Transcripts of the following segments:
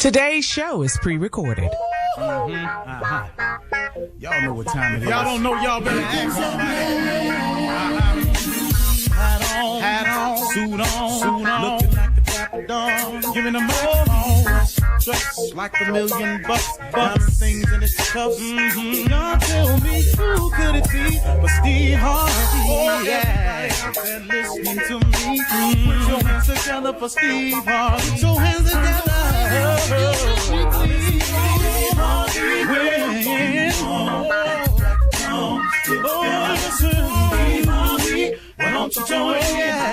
Today's show is pre-recorded. Y'all know what time it is. Y'all don't know, y'all better ask somebody. Hat on, suit on, looking like the Dapper Dawn, giving them all dressed like $1,000,000, diamond things in its cuffs. Y'all tell me who could it be but Steve Harvey? Oh yeah, and listening to me. Put your hands together for Steve Harvey. Put your hands together. Why don't you join? Yeah.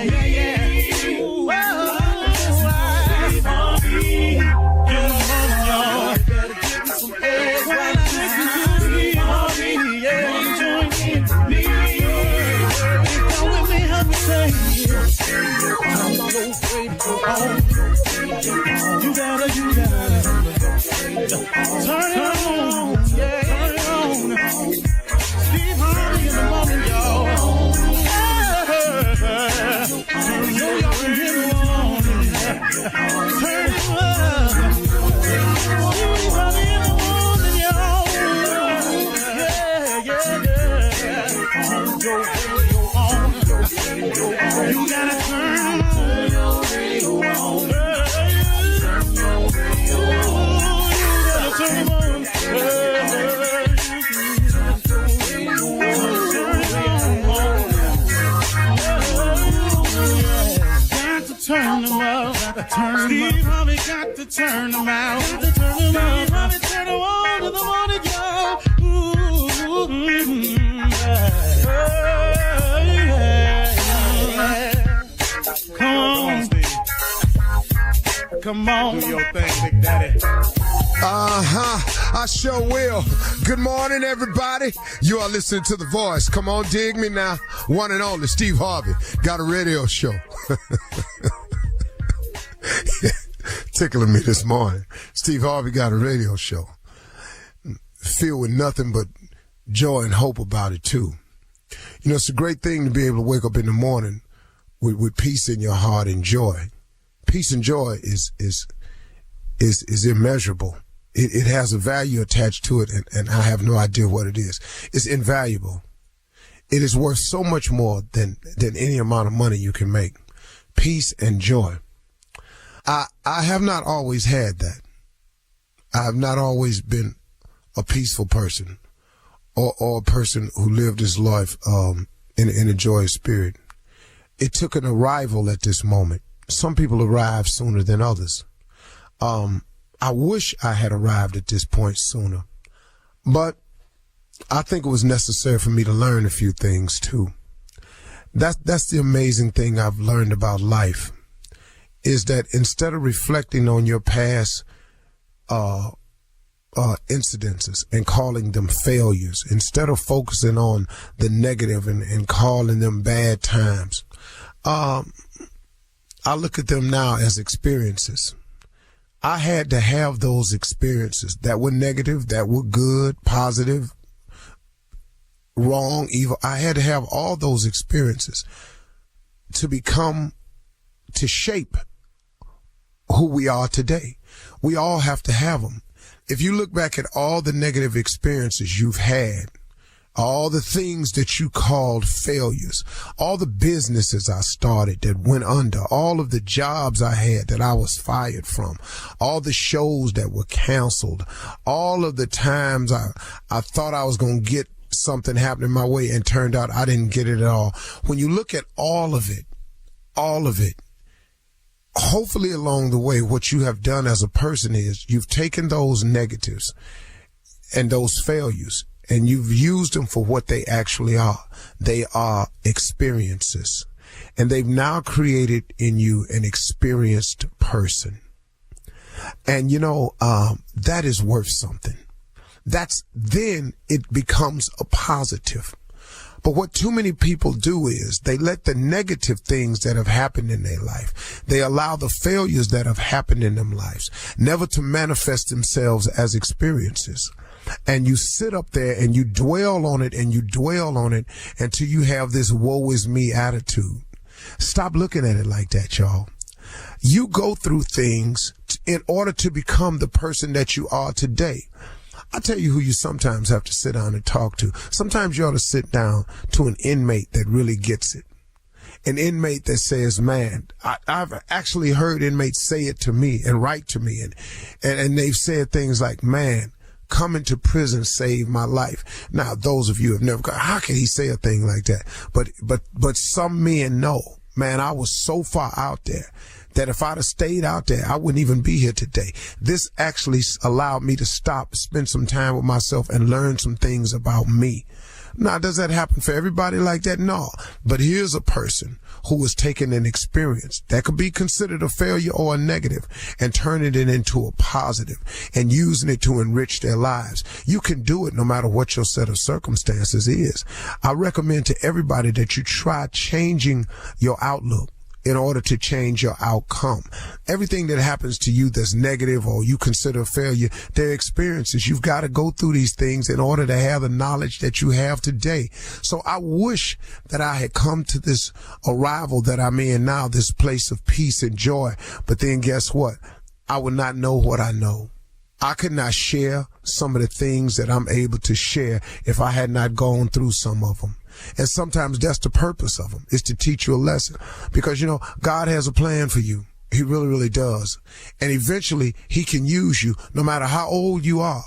You gotta turn it on, yeah, turn it on. Steve Harvey in the morning, y'all. Y'all can hear me on. Turn it up. Steve Harvey in the morning, y'all. Yeah. Turn your radio on. You gotta turn your radio on. Turn them up, Steve Harvey got to turn them out. Steve Harvey turn them on to the morning, y'all. Come on, do your thing, Big Daddy. I sure will. Good morning, everybody. You are listening to The Voice. Come on, dig me now. One and only Steve Harvey got a radio show. Tickling me this morning. Steve Harvey got a radio show. Filled with nothing but joy and hope about it, too. You know, it's a great thing to be able to wake up in the morning with peace in your heart and joy. Peace and joy is immeasurable. It has a value attached to it, and I have no idea what it is. It's invaluable. It is worth so much more than any amount of money you can make. Peace and joy. I have not always had that. I have not always been a peaceful person or a person who lived his life in a joyous spirit. It took an arrival at this moment. Some people arrive sooner than others. I wish I had arrived at this point sooner, but I think it was necessary for me to learn a few things too. That's the amazing thing I've learned about life, is that instead of reflecting on your past incidences and calling them failures, instead of focusing on the negative and calling them bad times, I look at them now as experiences. I had to have those experiences that were negative, that were good, positive, wrong, evil. I had to have all those experiences to shape who we are today. We all have to have them. If you look back at all the negative experiences you've had, all the things that you called failures, all the businesses I started that went under, all of the jobs I had that I was fired from, all the shows that were canceled, all of the times I thought I was going to get something happening my way and turned out I didn't get it at all. When you look at all of it, hopefully along the way, what you have done as a person is you've taken those negatives and those failures and you've used them for what they actually are. They are experiences. And they've now created in you an experienced person. And, that is worth something. Then it becomes a positive. But what too many people do is they let the negative things that have happened in their life, they allow the failures that have happened in their lives never to manifest themselves as experiences. And you sit up there and you dwell on it and you dwell on it until you have this woe is me attitude. Stop looking at it like that, y'all. You go through things in order to become the person that you are today. I tell you who you sometimes have to sit down and talk to. Sometimes you ought to sit down to an inmate that really gets it. An inmate that says, man, I've actually heard inmates say it to me and write to me. And they've said things like, man, coming to prison saved my life. Now, those of you have never gone, how can he say a thing like that? But some men know, man, I was so far out there that if I'd have stayed out there, I wouldn't even be here today. This actually allowed me to stop, spend some time with myself and learn some things about me. Now, does that happen for everybody like that? No. But here's a person who is taking an experience that could be considered a failure or a negative and turning it into a positive and using it to enrich their lives. You can do it no matter what your set of circumstances is. I recommend to everybody that you try changing your outlook in order to change your outcome. Everything that happens to you that's negative or you consider a failure, they're experiences. You've got to go through these things in order to have the knowledge that you have today. So I wish that I had come to this arrival that I'm in now, this place of peace and joy. But then guess what? I would not know what I know. I could not share some of the things that I'm able to share if I had not gone through some of them. And sometimes that's the purpose of them, is to teach you a lesson. Because, you know, God has a plan for you. He really, really does. And eventually he can use you no matter how old you are.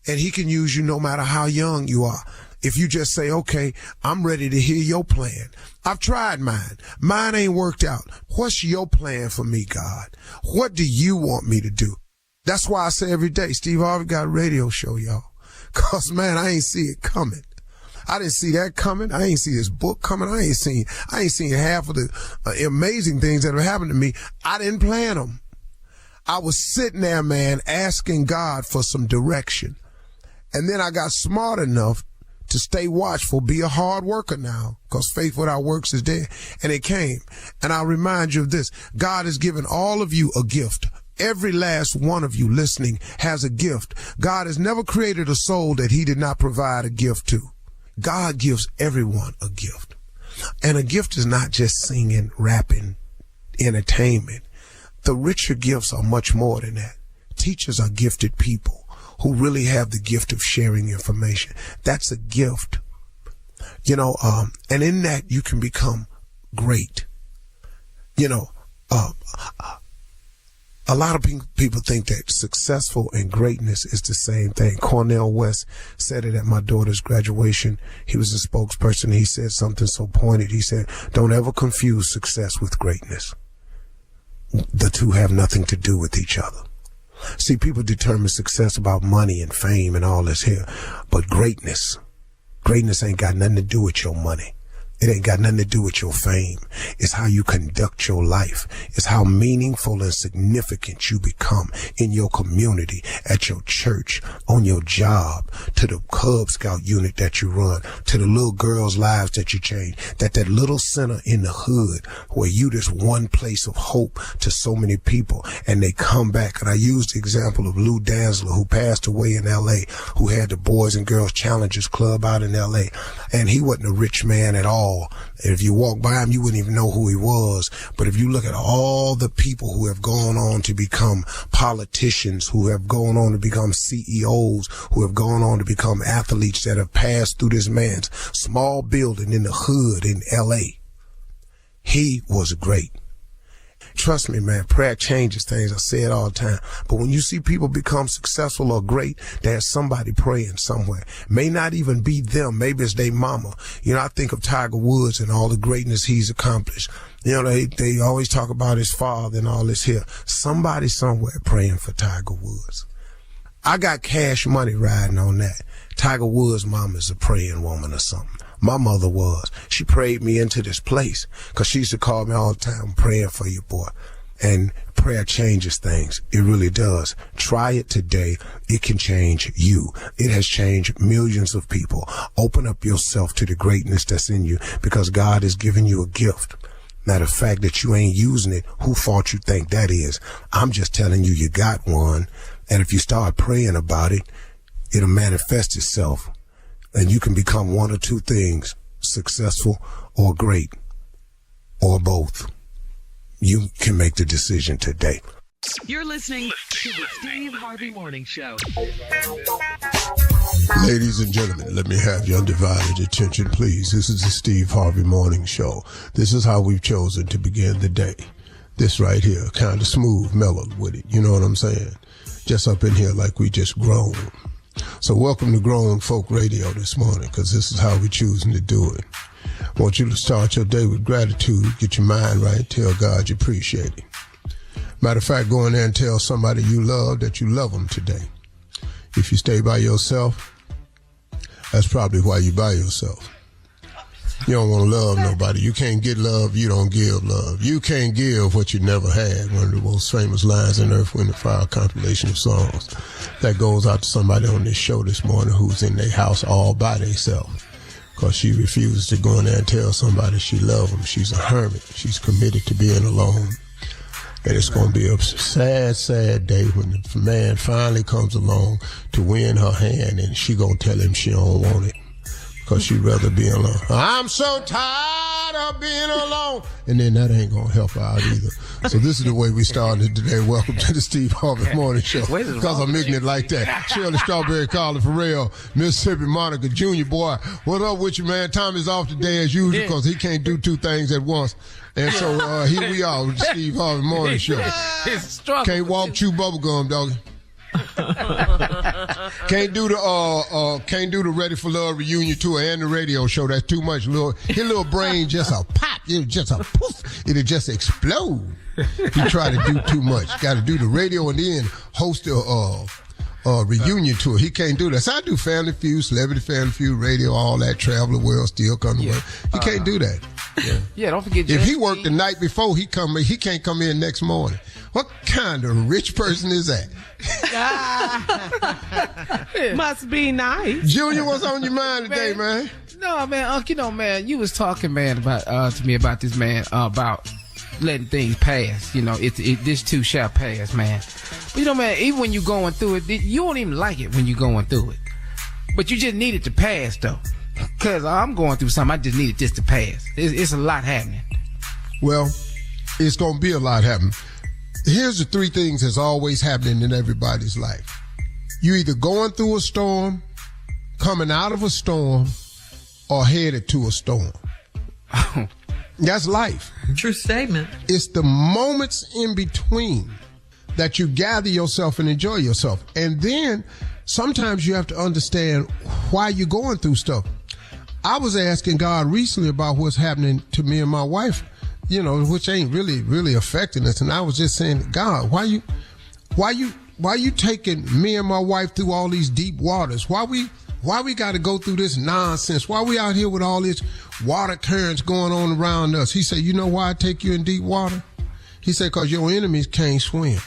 And he can use you no matter how young you are. If you just say, okay, I'm ready to hear your plan. I've tried mine. Mine ain't worked out. What's your plan for me, God? What do you want me to do? That's why I say every day, Steve Harvey got a radio show, y'all. Cause man, I ain't see it coming. I didn't see that coming. I ain't see his book coming. I ain't seen half of the amazing things that have happened to me. I didn't plan them. I was sitting there, man, asking God for some direction. And then I got smart enough to stay watchful, be a hard worker now, because faith without works is dead. And it came. And I'll remind you of this. God has given all of you a gift. Every last one of you listening has a gift. God has never created a soul that he did not provide a gift to. God gives everyone a gift. And a gift is not just singing, rapping, entertainment. The richer gifts are much more than that. Teachers are gifted people who really have the gift of sharing information. That's a gift. You know, and in that you can become great. You know, a lot of people think that successful and greatness is the same thing. Cornel West said it at my daughter's graduation. He was a spokesperson. He said something so pointed. He said, don't ever confuse success with greatness. The two have nothing to do with each other. See, people determine success about money and fame and all this here. But greatness ain't got nothing to do with your money. It ain't got nothing to do with your fame. It's how you conduct your life. It's how meaningful and significant you become in your community, at your church, on your job, to the Cub Scout unit that you run, to the little girls' lives that you change, that little center in the hood where you just one place of hope to so many people and they come back. And I used the example of Lou Danzler, who passed away in L.A., who had the Boys and Girls Challengers Club out in L.A., and he wasn't a rich man at all. If you walk by him, you wouldn't even know who he was. But if you look at all the people who have gone on to become politicians, who have gone on to become CEOs, who have gone on to become athletes that have passed through this man's small building in the hood in L.A., he was great. Trust me, man, prayer changes things. I say it all the time. But when you see people become successful or great, there's somebody praying somewhere. May not even be them. Maybe it's their mama. You know, I think of Tiger Woods and all the greatness he's accomplished. You know, they always talk about his father and all this here. Somebody somewhere praying for Tiger Woods. I got cash money riding on that. Tiger Woods' mama is a praying woman or something. My mother was. She prayed me into this place because she used to call me all the time, praying for you, boy. And prayer changes things. It really does. Try it today. It can change you. It has changed millions of people. Open up yourself to the greatness that's in you because God has given you a gift. Now, the fact that you ain't using it, who fault you think that is? I'm just telling you, you got one. And if you start praying about it, it'll manifest itself. And you can become one or two things, successful or great, or both. you can make the decision today. You're listening to the Steve Harvey Morning Show. Ladies and gentlemen, let me have your undivided attention, please. This is the Steve Harvey Morning Show. This is how we've chosen to begin the day. This right here, kind of smooth, mellowed with it. You know what I'm saying? Just up in here like we just grown. So welcome to Grown Folk Radio this morning, because this is how we're choosing to do it. I want you to start your day with gratitude, get your mind right, tell God you appreciate him. Matter of fact, go in there and tell somebody you love that you love them today. If you stay by yourself, that's probably why you by yourself. You don't want to love nobody. You can't get love, you don't give love. You can't give what you never had. One of the most famous lines in Earth, Wind & Fire compilation of songs. That goes out to somebody on this show this morning who's in their house all by themselves. Because she refuses to go in there and tell somebody she loves them. She's a hermit. She's committed to being alone. And it's going to be a sad, sad day when the man finally comes along to win her hand, and she going to tell him she don't want it because she'd rather be alone. I'm so tired of being alone. And then that ain't going to help her out either. So this is the way we started today. Welcome to the Steve Harvey Morning Show. Because I'm ignorant like that. Shirley Strawberry, Carla Farrell, Mississippi Monica Jr. Boy, what up with you, man? Tommy's off today as usual because he can't do two things at once. And so here we are with the Steve Harvey Morning Show. Can't walk, chew bubblegum, doggy. Can't do the Ready for Love reunion tour and the radio show. That's too much. His little brain just a pop. It'll just a poof. It'll just explode. He try to do too much. Got to do the radio and then host a reunion tour. He can't do that. So I do Family Feud, Celebrity Family Feud, radio, all that, travel the world, still come to work. He can't do that. Yeah, don't forget. If he worked the night before, he can't come in next morning. What kind of rich person is that? Must be nice. Junior, what's on your mind today, man? No, man, Unc, man, you was talking, man, about to me about this, man, about letting things pass. This too shall pass, man. But man, even when you're going through it, you won't even like it when you're going through it. But you just need it to pass, though. Because I'm going through something, I just needed this to pass. It's a lot happening. Well, it's going to be a lot happening. Here's the three things that's always happening in everybody's life. You either going through a storm, coming out of a storm, or headed to a storm. That's life. True statement. It's the moments in between that you gather yourself and enjoy yourself. And then sometimes you have to understand why you're going through stuff. I was asking God recently about what's happening to me and my wife, which ain't really affecting us. And I was just saying, God, why you taking me and my wife through all these deep waters? Why we got to go through this nonsense? Why we out here with all this water currents going on around us? He said, you know why I take you in deep water? He said, because your enemies can't swim.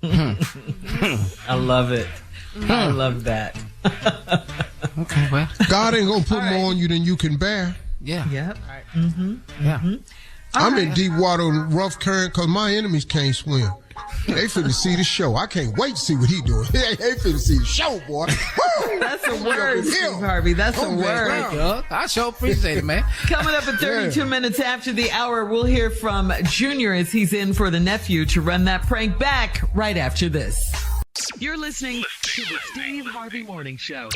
I love it. I love that. Okay, well. God ain't going to put more on you than you can bear. Yeah. Yep. Right. Mm-hmm. Yeah. Mm-hmm. I'm in deep water and rough current because my enemies can't swim. They finna see the show. I can't wait to see what he doing. They finna see the show, boy. That's a word, Steve Harvey. That's a word. I sure appreciate it, man. Coming up at 32 minutes after the hour, we'll hear from Junior as he's in for the nephew to run that prank back right after this. You're listening to the Steve Harvey Morning Show.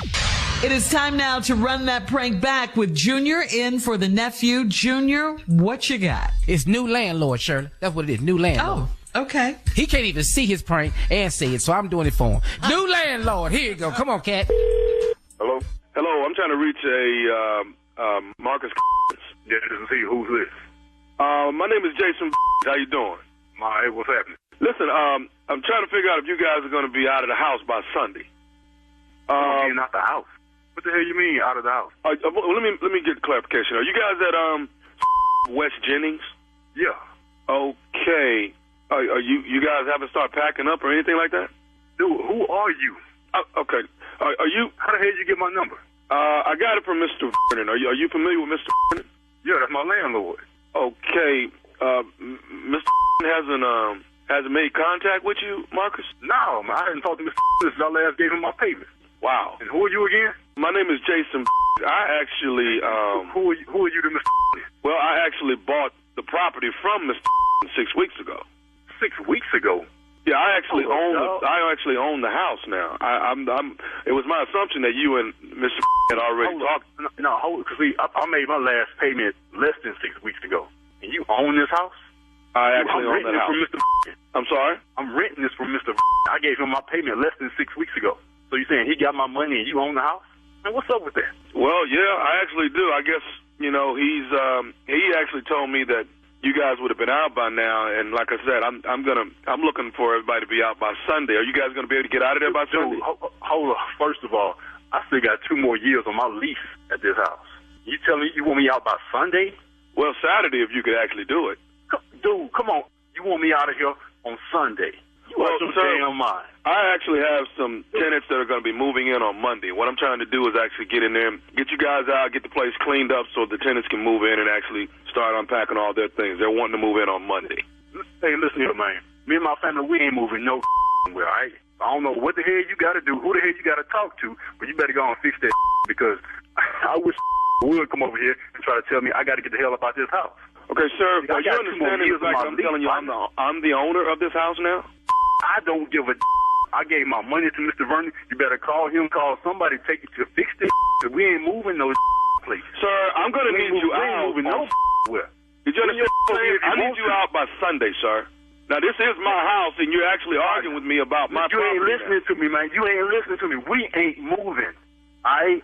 It is time now to run that prank back with Junior in for the nephew. Junior, what you got? It's new landlord, Shirley. That's what it is, new landlord. Oh, okay. He can't even see his prank and say it, so I'm doing it for him. New landlord. Here you go. Come on, cat. Hello? Hello, I'm trying to reach a Marcus. Yeah, to see who's this. My name is Jason. How you doing? Hey, what's happening? Listen, I'm trying to figure out if you guys are going to be out of the house by Sunday. Not the house. What the hell you mean out of the house? Let me get clarification. Are you guys at West Jennings? Yeah. Okay. Are you guys haven't started packing up or anything like that? Dude, who are you? Okay. Are you? How the hell did you get my number? I got it from Mr. Vernon. Are you familiar with Mr. Vernon? Yeah, that's my landlord. Okay. Mr. hasn't made contact with you, Marcus? No, I hadn't talked to Mr. since I last gave him my payment. Wow. And who are you again? My name is Jason. I actually who are you to Mr. Well, I actually bought the property from Mr. 6 weeks ago. 6 weeks ago? Yeah, I actually own the house now. It was my assumption that you and Mr. had already talked. No, because I made my last payment less than 6 weeks ago. And you own this house? I actually own that house. From Mr. I'm sorry? I'm renting this from Mr. I gave him my payment less than 6 weeks ago. So you saying he got my money and you own the house? Man, what's up with that? Well, yeah, I actually do. I guess, he actually told me that you guys would have been out by now, and like I said, I'm looking for everybody to be out by Sunday. Are you guys going to be able to get out of there by Sunday? Hold on. First of all, I still got 2 more years on my lease at this house. You telling me you want me out by Sunday? Well, Saturday if you could actually do it. Dude, come on. You want me out of here on Sunday? Well, sir, I actually have some tenants that are going to be moving in on Monday. What I'm trying to do is actually get in there, get you guys out, get the place cleaned up so the tenants can move in and actually start unpacking all their things. They're wanting to move in on Monday. Hey, listen here, man. Me and my family, we ain't moving no where, all right? I don't know what the hell you got to do, who the hell you got to talk to, but you better go and fix that because I wish would come over here and try to tell me I got to get the hell up out this house. Okay, sir, are you understanding the fact I'm telling you I'm the owner of this house now? I don't give a I gave my money to Mr. Vernon. You better call him, call somebody, take it to fix this. We ain't moving no place. Sir, I'm going to need you out. Moving no where. Did you understand? I need you out by Sunday, sir. Now, this is my house, and you're actually arguing with me about my property. You ain't listening to me, man. You ain't listening to me. We ain't moving. I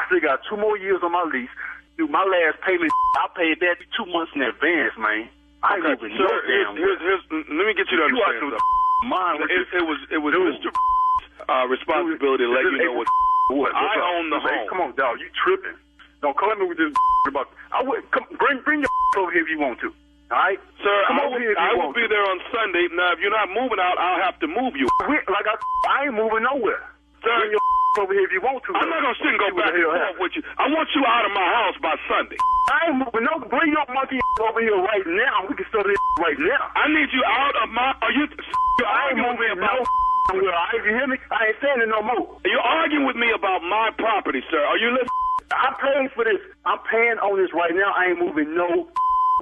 still got 2 more years on my lease. Dude, my last payment, I paid that 2 months in advance, man. I ain't moving no damn way. Let me get you to understand something. It was Mr. responsibility to let you know what I own the home. Come on, dog, you tripping? Don't come at me with this about. I would bring your over here if you want to. All right, sir. I will be there on Sunday. Now, if you're not moving out, I'll have to move you. Like I ain't moving nowhere. Sir, bring your over here if you want to. I'm not gonna sit and go back and forth with you. I want you out of my house by Sunday. I ain't moving no. Bring your monkey over here right now. We can start this right now. I need you out of my. Are you? I ain't moving no. You hear me? I ain't saying it no more. You're arguing with me about my property, sir. Are you listening? I'm paying for this. I'm paying on this right now. I ain't moving no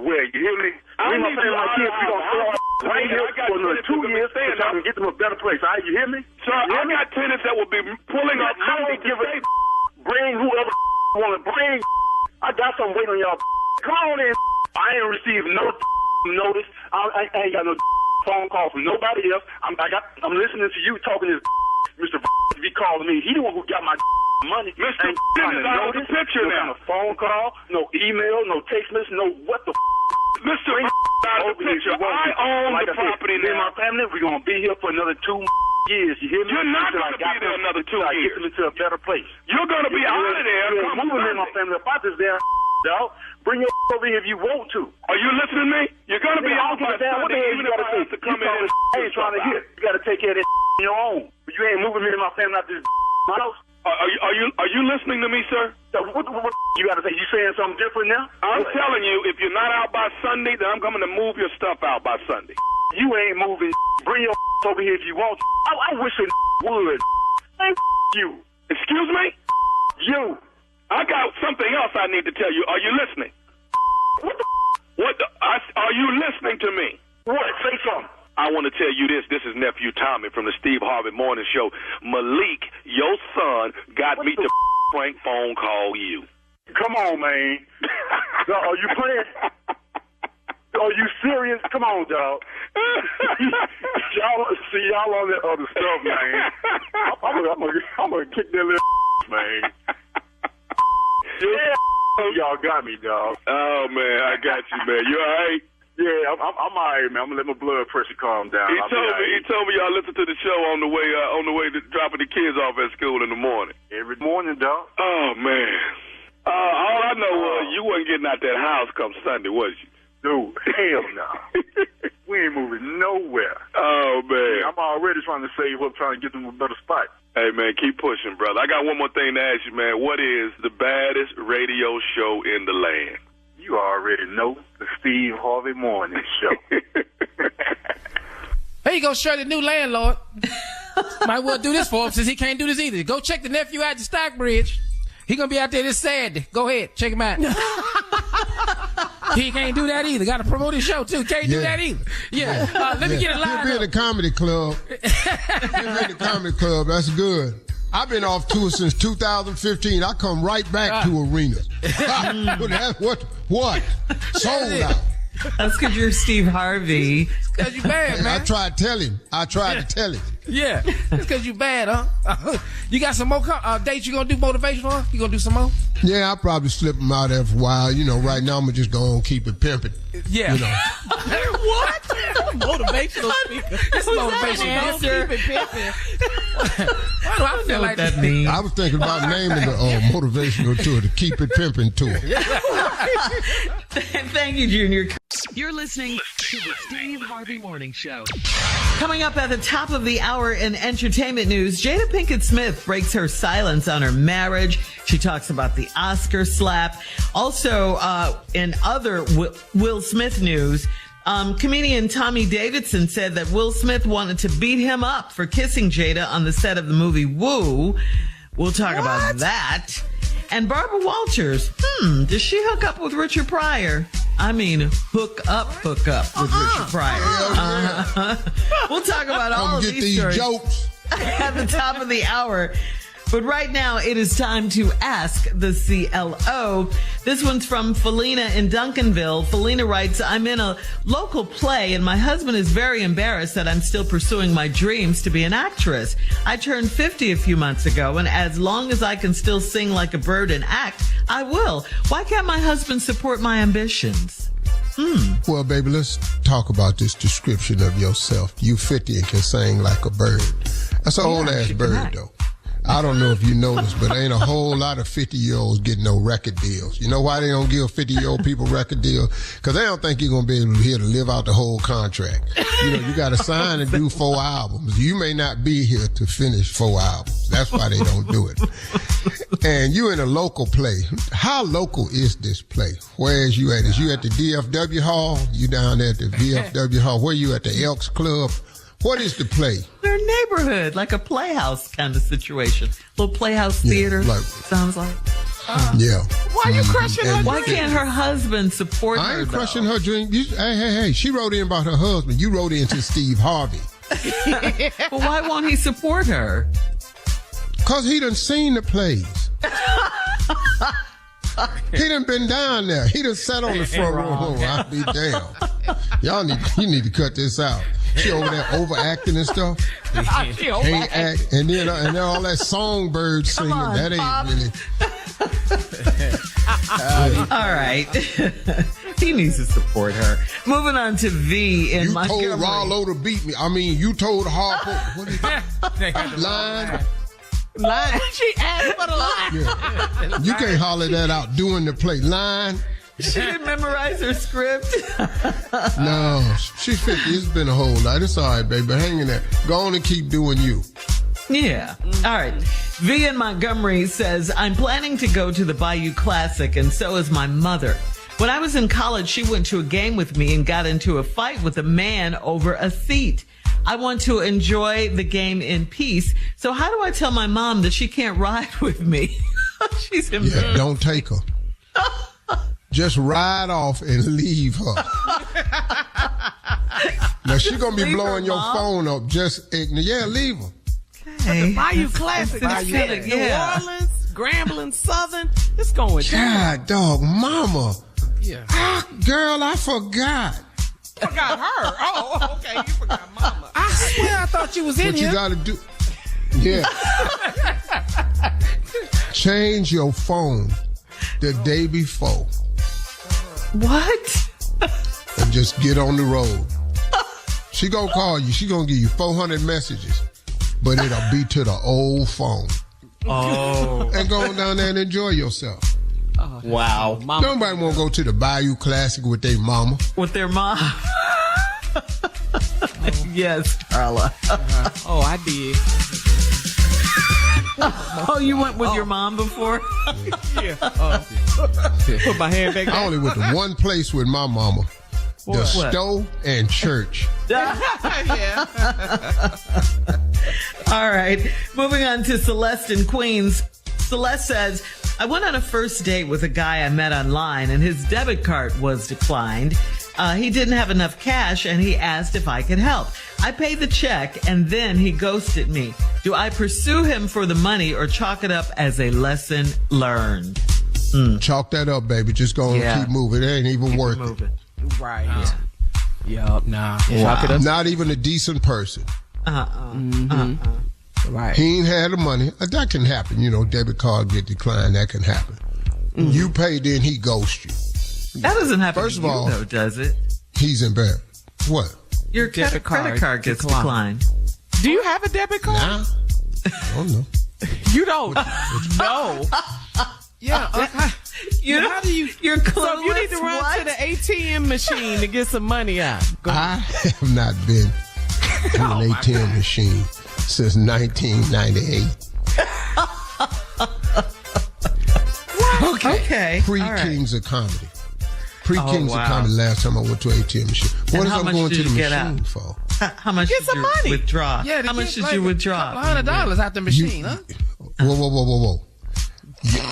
where. You hear me? I need you out of my house right here for another 2 years so I can get them a better place. All right, you hear me? Sir, I got tenants that will be pulling up. I don't give a bring whoever want to bring. I got something waiting on y'all. Come on in. I ain't received no notice. I ain't got no phone call from nobody else. I'm listening to you talking to this Mr. Be calling me. He the one who got my money. Mr. is out of the picture now. No kind of phone call, no email, no text message, no what the Mr. out of the picture. I own the property now. Me and my family, we're going to be here for another 2 years. You hear me? You're not going to be there another 2 years. Get them into a better place. You're going to be out of there. You're moving in my family. If I just there, dog, bring your over here if you want to. Are you listening to me? You're going to be out by Sunday, even if I have to come in and I ain't trying to hear. You got to take care of that on your own. But you ain't moving me and my family out this house. Are you listening to me, sir? What you got to say? You saying something different now? I'm telling you, if you're not out by Sunday, then I'm coming to move your stuff out by Sunday. You ain't moving. Bring your over here if you want to. I wish it would. Hey, you. Excuse me? You. I got something else I need to tell you. Are you listening? What the? Are you listening to me? What? Say something. I want to tell you this. This is Nephew Tommy from the Steve Harvey Morning Show. Malik, your son, got me to prank phone call you. Come on, man. Are you playing? Are you serious? Come on, dog. y'all on that other stuff, man. I'm gonna kick that little man. Yeah, y'all got me, dog. Oh man, I got you, man. You all right? Yeah, I'm all right, man. I'm gonna let my blood pressure calm down. He told me y'all listen to the show on the way to dropping the kids off at school in the morning. Every morning, dog. Oh man. All I know was you wasn't getting out that house come Sunday, was you? Dude, hell no. We ain't moving nowhere. Oh man. I'm already trying to save up, trying to get them a better spot. Hey man, keep pushing, brother. I got one more thing to ask you, man. What is the baddest radio show in the land? You already know, the Steve Harvey Morning Show. There you go, Shirley, new landlord. Might well do this for him since he can't do this either. Go check the nephew out the Stockbridge. He gonna be out there this Saturday. Go ahead, check him out. He can't do that either. Got to promote his show too. Can't do that either. Yeah. Let me get it lined He'll be in the comedy club. That's good. I've been off tour since 2015. I come right back to arenas. What? Sold out. That's because you're Steve Harvey. Because you bad, man. I tried to tell him. Yeah. It's because you bad, huh? You got some more dates you going to do motivational, huh? You going to do some more? Yeah, I'll probably slip them out there for a while. You know, right now I'm going to just go on keep it pimping. Yeah. You know. What? Motivational speaker. It's motivational. Keep it pimping. Why do I feel like that means? I was thinking about naming the motivational tour, the Keep It Pimping tour. Thank you, Junior. You're listening to the Steve Harvey Morning Show. Coming up at the top of the hour in entertainment news, Jada Pinkett Smith breaks her silence on her marriage. She talks about the Oscar slap. Also, in other Will Smith news, comedian Tommy Davidson said that Will Smith wanted to beat him up for kissing Jada on the set of the movie Woo. We'll talk about that. And Barbara Walters, does she hook up with Richard Pryor? I mean, hook up with Richard Pryor. We'll talk about all of these stories jokes at the top of the hour. But right now, it is time to ask the CLO. This one's from Felina in Duncanville. Felina writes, I'm in a local play and my husband is very embarrassed that I'm still pursuing my dreams to be an actress. I turned 50 a few months ago, and as long as I can still sing like a bird and act, I will. Why can't my husband support my ambitions? Well, baby, let's talk about this description of yourself. You 50 and can sing like a bird. That's an old-ass bird, though. I don't know if you noticed, but ain't a whole lot of 50-year-olds getting no record deals. You know why they don't give 50-year-old people record deals? Because they don't think you're going to be able to here to live out the whole contract. You know, you got to sign and do 4 albums. You may not be here to finish 4 albums. That's why they don't do it. And you in a local play. How local is this play? Where is you at? Is you at the DFW Hall? You down there at the VFW Hall? Where you at the Elks Club? What is the play? Their neighborhood, like a playhouse kind of situation. Little playhouse theater, sounds like. Yeah. Why you crushing her? Why can't her husband support her? I ain't crushing her dream. Hey. She wrote in about her husband. You wrote in to Steve Harvey. Well, why won't he support her? Because he done seen the plays. He done been down there. He done sat on the front row. I'll be damned. You need to cut this out. She over there overacting and stuff. Can't act. And then all that songbird singing. That ain't really. All right. He needs to support her. Moving on to V in Montgomery. You told Rollo to beat me. I mean, you told Harper. What is that? Line. She asked for the line. Yeah. You can't holler that out during the play. Line. She didn't memorize her script. No, she's 50. It's been a whole lot. It's all right, baby. Hang in there. Go on and keep doing you. Yeah. All right. V in Montgomery says, I'm planning to go to the Bayou Classic, and so is my mother. When I was in college, she went to a game with me and got into a fight with a man over a seat. I want to enjoy the game in peace. So how do I tell my mom that she can't ride with me? She's embarrassed. Yeah, don't take her. Just ride off and leave her. Now, she's going to be blowing your phone up. Just ignore. Yeah, leave her. Okay. The Bayou Classic. New Orleans, Grambling, Southern. It's going down. God, dog, mama. Yeah. Girl, I forgot. Forgot her. Oh, okay. You forgot mama. I swear I thought you was in what here. You got to do. Yeah. Change your phone the day before. What? And just get on the road. She gonna call you. She gonna give you 400 messages, but it'll be to the old phone. Oh. And go on down there and enjoy yourself. Wow. Mama. Nobody want to go to the Bayou Classic with their mama. With their mom. Yes, Carla. Oh, I did. Oh, you went with your mom before? Yeah. Put my hand back. I only went to one place with my mama. The store and church. Yeah. All right. Moving on to Celeste in Queens. Celeste says, I went on a first date with a guy I met online, and his debit card was declined. He didn't have enough cash, and he asked if I could help. I paid the check, and then he ghosted me. Do I pursue him for the money or chalk it up as a lesson learned? Chalk that up, baby. Just go and keep moving. It ain't even worth it. Right. Yup. Nah. Chalk it up. Not even a decent person. Right. He ain't had the money. That can happen. You know, debit card get declined. That can happen. You pay, then he ghosts you. That doesn't happen. First to of all, you, though, does it? He's embarrassed. What? Your credit card gets declined. Do you have a debit card? Nah. I don't know. You don't. No. Yeah. How do you? You're clueless. So you need to run to the ATM machine to get some money out. I have not been to an ATM machine since 1998. Okay. Pre-Kings of Comedy. Pre-Kings of Comedy last time I went to an ATM machine. What is I'm going to the machine for? How much did you withdraw? Yeah, how much did you withdraw? $100 out the machine, huh? Whoa.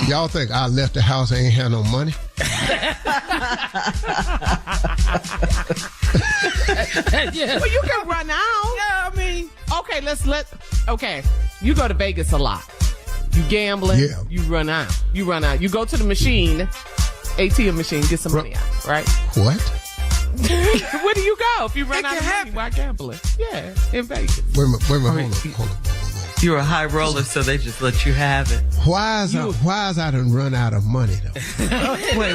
Y'all think I left the house and ain't had no money? Yeah. Well, you can run out. Yeah, I mean, okay, you go to Vegas a lot. You gambling. Yeah. You run out. You go to the machine, ATM machine, get some money out, right? What? Where do you go if you run out of money while gambling? Yeah, in Vegas. Wait a minute, hold on. You're a high roller, so they just let you have it. Why is I done run out of money, though? Wait.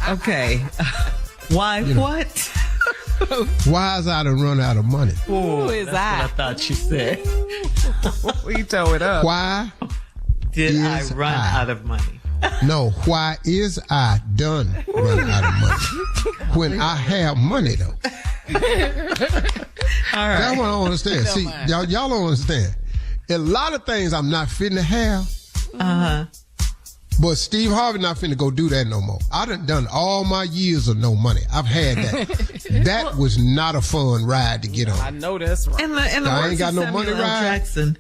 Okay. Why? What? Why is I done run out of money? Who is that? What I thought you said. We tore it up. Why did I run out of money? No, why is I done running out of money? When I have money, though. All right. That's what I don't understand. See, y'all don't understand. A lot of things I'm not fitting to have. But Steve Harvey not finna go do that no more. I done all my years of no money. I've had that. That was not a fun ride to get on. I know that's right. And the I words ain't got of no Samuel money L. ride. Jackson,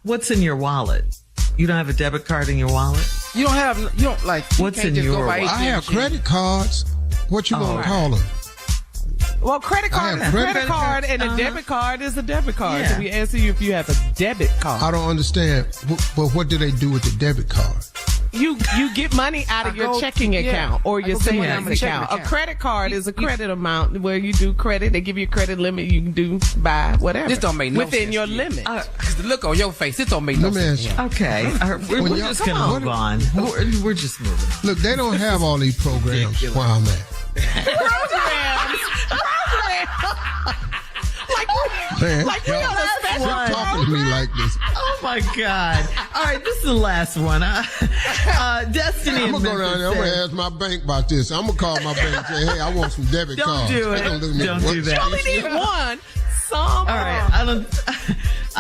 what's in your wallet? You don't have a debit card in your wallet? You don't like. What's in your wallet? I have credit cards. What you gonna call them? Well, credit card is a credit card, and a debit card is a debit card. So we answer you if you have a debit card. I don't understand. But what do they do with the debit card? You get money out of your checking account or your savings account. A credit card is a credit amount where you do credit. They give you a credit limit. You can do buy whatever. This don't make no sense. Within your limit. Because the look on your face, it don't make no sense. Okay. We're just going to move on. We're just moving. Look, they don't have all these programs where I'm at. Programs. Man, Like we on a special one. quit talking to me like this. Oh my God. All right, this is the last one. Destiny I'm in going to go down there. I'm going to Memphis ask my bank about this. I'm going to call my bank and say, hey, I want some debit Don't cards. do it. They gonna look at me, Don't what? do that. You only need one. All right, I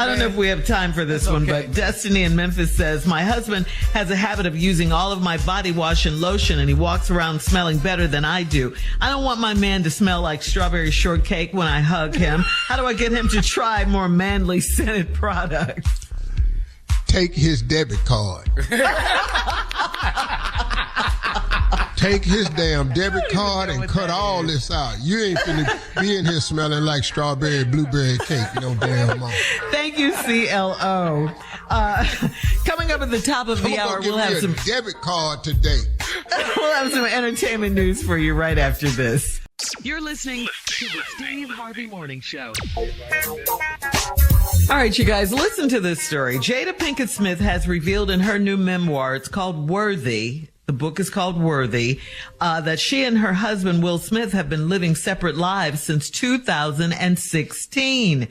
don't know if we have time for this one, but Destiny in Memphis says, my husband has a habit of using all of my body wash and lotion, and he walks around smelling better than I do. I don't want my man to smell like strawberry shortcake when I hug him. How do I get him to try more manly scented products? Take his debit card. Take his damn debit card and cut all this out. You ain't finna be in here smelling like strawberry blueberry cake, no damn more. Thank you, CLO. Coming up at the top of the hour, we'll have some debit card today. We'll have some entertainment news for you right after this. You're listening to the Steve Harvey Morning Show. All right, you guys, listen to this story. Jada Pinkett Smith has revealed in her new memoir, it's called Worthy. The book is called Worthy, that she and her husband, Will Smith, have been living separate lives since 2016.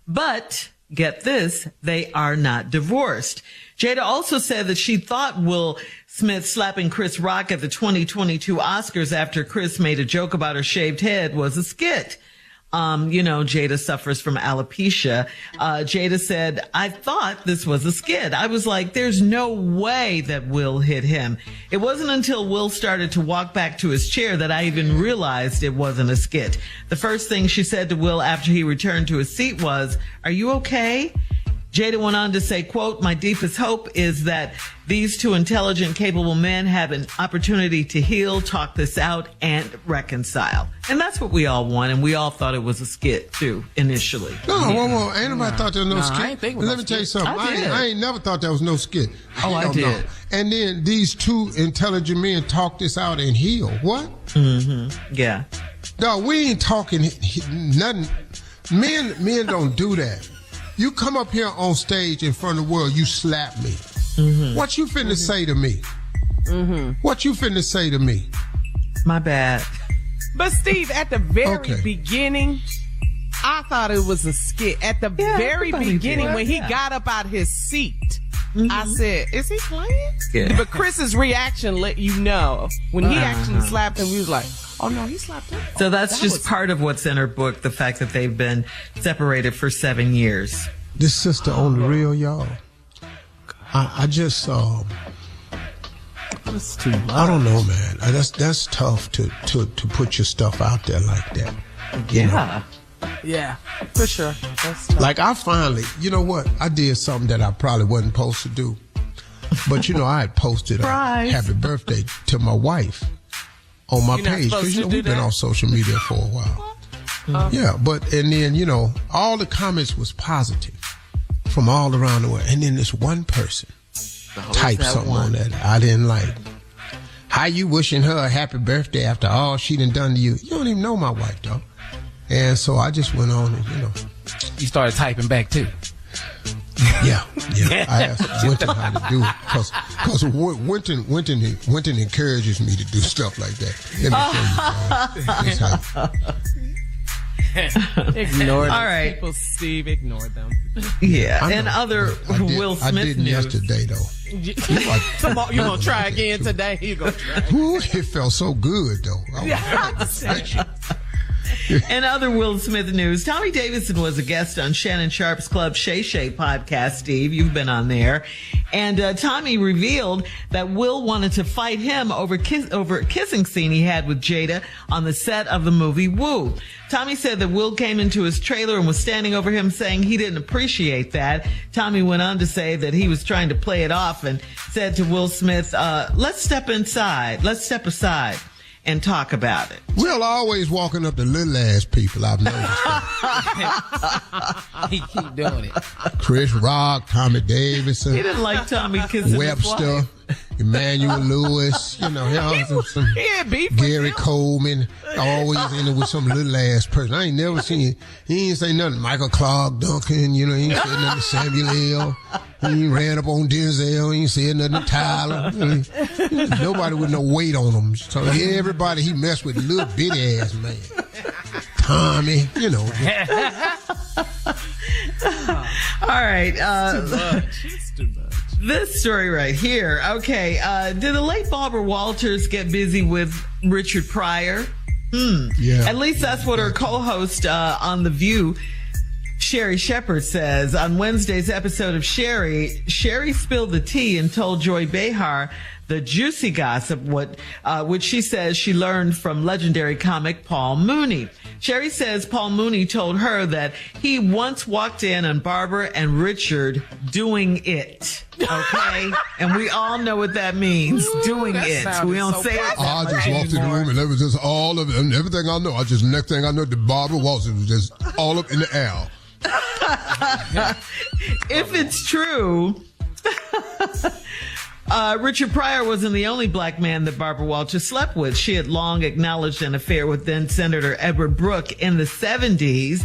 But get this, they are not divorced. Jada also said that she thought Will Smith slapping Chris Rock at the 2022 Oscars after Chris made a joke about her shaved head was a skit. Jada suffers from alopecia. Jada said, I thought this was a skit. I was like, there's no way that Will hit him. It wasn't until Will started to walk back to his chair that I even realized it wasn't a skit. The first thing she said to Will after he returned to his seat was, are you okay? Jada went on to say, quote, "My deepest hope is that these two intelligent, capable men have an opportunity to heal, talk this out, and reconcile." And that's what we all want, and we all thought it was a skit, too, initially. No, ain't nobody thought there was no skit. I ain't think it was Let me tell you something. I ain't never thought there was no skit. Oh, I did. No. And then these two intelligent men talk this out and heal. What? Mm-hmm. Yeah. No, we ain't talking nothing. Men don't do that. You come up here on stage in front of the world, you slap me. Mm-hmm. What you finna say to me? Mm-hmm. What you finna say to me? My bad. But Steve, at the very beginning, I thought it was a skit. At the very beginning, when he got up out his seat, I said, "Is he playing?" Yeah. But Chris's reaction let you know. When he actually slapped him, we was like, "Oh no, he slapped him." So that's just part of what's in her book, the fact that they've been separated for 7 years. This sister on the real, y'all. I just That's too much. I don't know, man. That's tough to put your stuff out there like that. Yeah. Yeah, for sure. That's tough. Like I finally, you know what? I did something that I probably wasn't supposed to do. But I had posted a happy birthday to my wife on my page because we've been on social media for a while. Yeah, and then all the comments was positive from all around the world, and then this one person typed something on that I didn't like. How you wishing her a happy birthday after all she done to you? You don't even know my wife, though. And so I just went on and You started typing back too. Yeah. I asked Winton how to do it because Winton encourages me to do stuff like that. Let me show you. Ignore them. All right. People, Steve, ignore them. Yeah. And other Will Smith I didn't news. yesterday, though. Tomorrow, you going to try again today? You going to try. Ooh, it felt so good, though. In other Will Smith news, Tommy Davidson was a guest on Shannon Sharp's Club Shay Shay podcast. Steve, you've been on there. And Tommy revealed that Will wanted to fight him over a kissing scene he had with Jada on the set of the movie Woo. Tommy said that Will came into his trailer and was standing over him saying he didn't appreciate that. Tommy went on to say that he was trying to play it off and said to Will Smith, let's step aside and talk about it. Will always walking up to little ass people, I've noticed. He keep doing it. Chris Rock, Tommy Davidson. He didn't like Tommy kissing Webster, Emmanuel Lewis, Gary Coleman, always in it with some little ass person. I ain't never seen, he ain't say nothing. Michael Clark Duncan, he ain't said nothing to Samuel L. He ain't ran up on Denzel, he ain't said nothing to Tyler. Nobody with no weight on him. So everybody he messed with, little bitty ass man. Tommy, All right. It's too much. This story right here. Okay. Did the late Barbara Walters get busy with Richard Pryor? Yeah. At least that's what her co-host on The View, Sherry Shepard, says. On Wednesday's episode of Sherry spilled the tea and told Joy Behar the juicy gossip, which she says she learned from legendary comic Paul Mooney. Sherry says Paul Mooney told her that he once walked in on Barbara and Richard doing it. Okay? And we all know what that means, doing it. We don't say it. I just walked in the room and it was just all of it, and everything I know. Next thing I know, the Barbara Walters was just all up in the air. If it's true, Richard Pryor wasn't the only black man that Barbara Walters slept with. She had long acknowledged an affair with then Senator Edward Brooke in the 70s.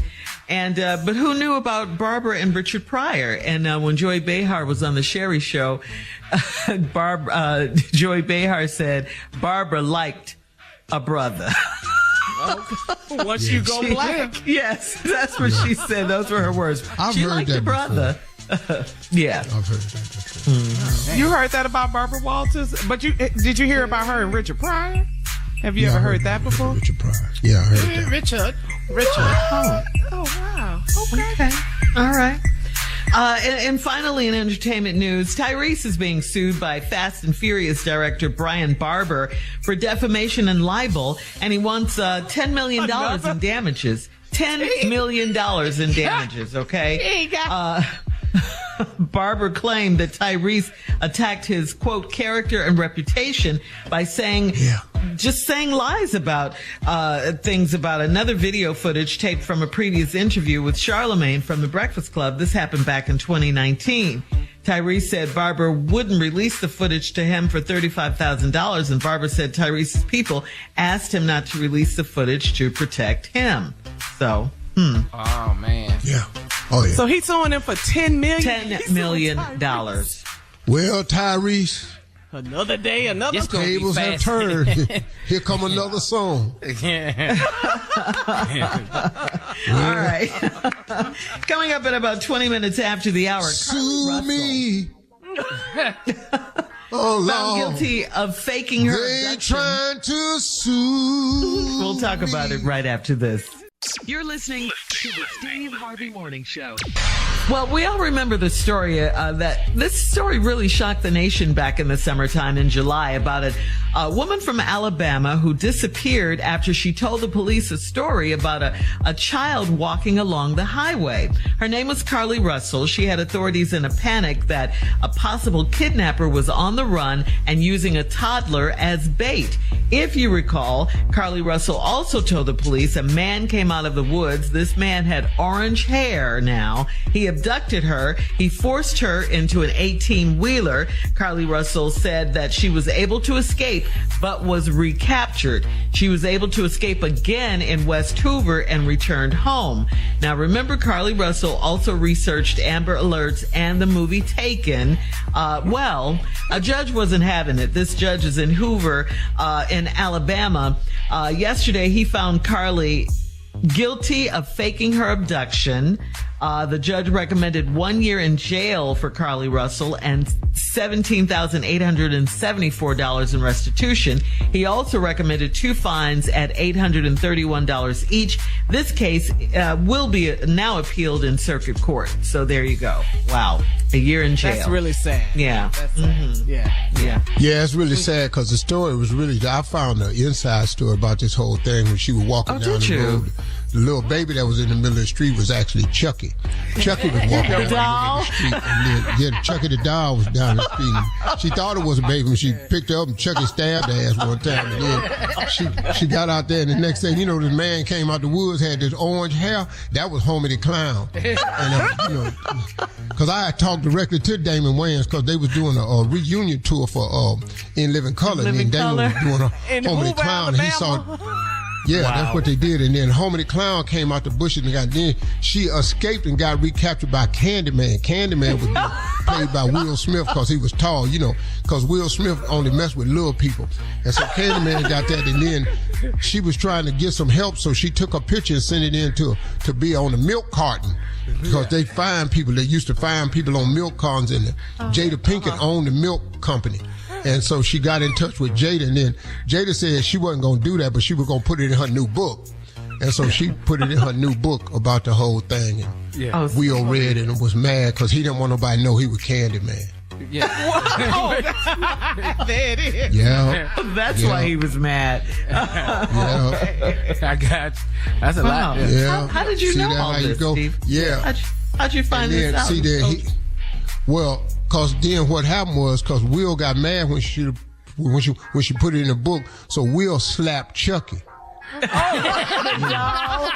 And, but who knew about Barbara and Richard Pryor? And, when Joy Behar was on the Sherry show, Joy Behar said Barbara liked a brother. Once you go black. Yes, that's what she said. Those were her words. I've she heard liked that a brother. Yeah. I've heard that before. You heard that about Barbara Walters? But did you hear about her and Richard Pryor? Have you ever heard that before? Richard Pryor. Yeah, I heard that. Richard. Oh, wow. Okay. All right. And finally, in entertainment news, Tyrese is being sued by Fast and Furious director Brian Barber for defamation and libel, and he wants $10 million in damages. $10 million in damages, okay? Barber claimed that Tyrese attacked his, quote, character and reputation by saying lies about things about another video footage taped from a previous interview with Charlemagne from The Breakfast Club. This happened back in 2019. Tyrese said Barber wouldn't release the footage to him for $35,000, and Barber said Tyrese's people asked him not to release the footage to protect him. So, Oh, man. Yeah. Oh, yeah. So he's suing him for $10 million? $10 million. Well, Tyrese, Another day, another It's gonna be tables have fast. turned. Here come another song. All right. Coming up in about 20 minutes after the hour, Sue me. found Oh, Lord. guilty of faking her They abduction. trying to sue. We'll talk about it right after this. You're listening to the Steve Harvey Morning Show. Well, we all remember the story that this story really shocked the nation back in the summertime in July about a woman from Alabama who disappeared after she told the police a story about a child walking along the highway. Her name was Carly Russell. She had authorities in a panic that a possible kidnapper was on the run and using a toddler as bait. If you recall, Carly Russell also told the police a man came out of the woods. This man had orange hair now. He abducted her. He forced her into an 18-wheeler. Carly Russell said that she was able to escape but was recaptured. She was able to escape again in West Hoover and returned home. Now, remember, Carly Russell also researched Amber Alerts and the movie Taken. Well, a judge wasn't having it. This judge is in Hoover, in Alabama. Yesterday, he found Carly guilty of faking her abduction. The judge recommended 1 year in jail for Carly Russell and $17,874 in restitution. He also recommended 2 fines at $831 each. This case will be now appealed in circuit court. So there you go. Wow. A year in jail. That's really sad. Yeah. That's sad. Yeah. Yeah, it's really sad because the story was really, I found the inside story about this whole thing when she was walking down did the you? road. The little baby that was in the middle of the street was actually Chucky. Chucky was walking down the middle of the street. And then, Chucky the doll was down the street. And she thought it was a baby when she picked her up and Chucky stabbed her ass one time. And then she got out there and the next thing, you know, this man came out the woods, had this orange hair. That was Homie the Clown. And, because I had talked directly to Damon Wayans because they was doing a reunion tour for In Living Color. And then Damon was doing a Homie the Clown. And he saw... Yeah, that's what they did. And then Homie the Clown came out the bushes and then she escaped and got recaptured by Candyman. Candyman was played by Will Smith because he was tall, because Will Smith only messed with little people. And so Candyman got that, and then she was trying to get some help, so she took a picture and sent it in to be on the milk carton. Because they used to find people on milk cartons, and Jada Pinkett owned the milk company. And so she got in touch with Jada, and then Jada said she wasn't going to do that, but she was going to put it in her new book. And so she put it in her new book about the whole thing. And Will read it and was mad because he didn't want nobody to know he was Candyman. Yeah. There it is. Yeah. That's why he was mad. Yeah. I got you. That's a lot. Yeah. How did you See know that all how you this, go? Steve? Yeah. How'd you find And this then, out? see that because then what happened was because Will got mad when she put it in the book, so Will slapped Chucky. Yeah,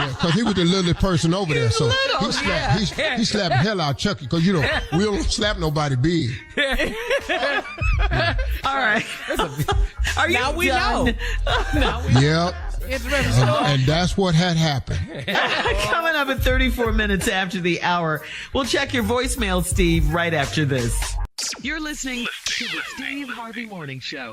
because he was the littlest person over there, so he slapped the hell out of Chucky because Will don't slap nobody big. All right. Are you Now we done? know. Yep. And that's what had happened. Coming up at 34 minutes after the hour. We'll check your voicemail, Steve, right after this. You're listening to the Steve Harvey Morning Show.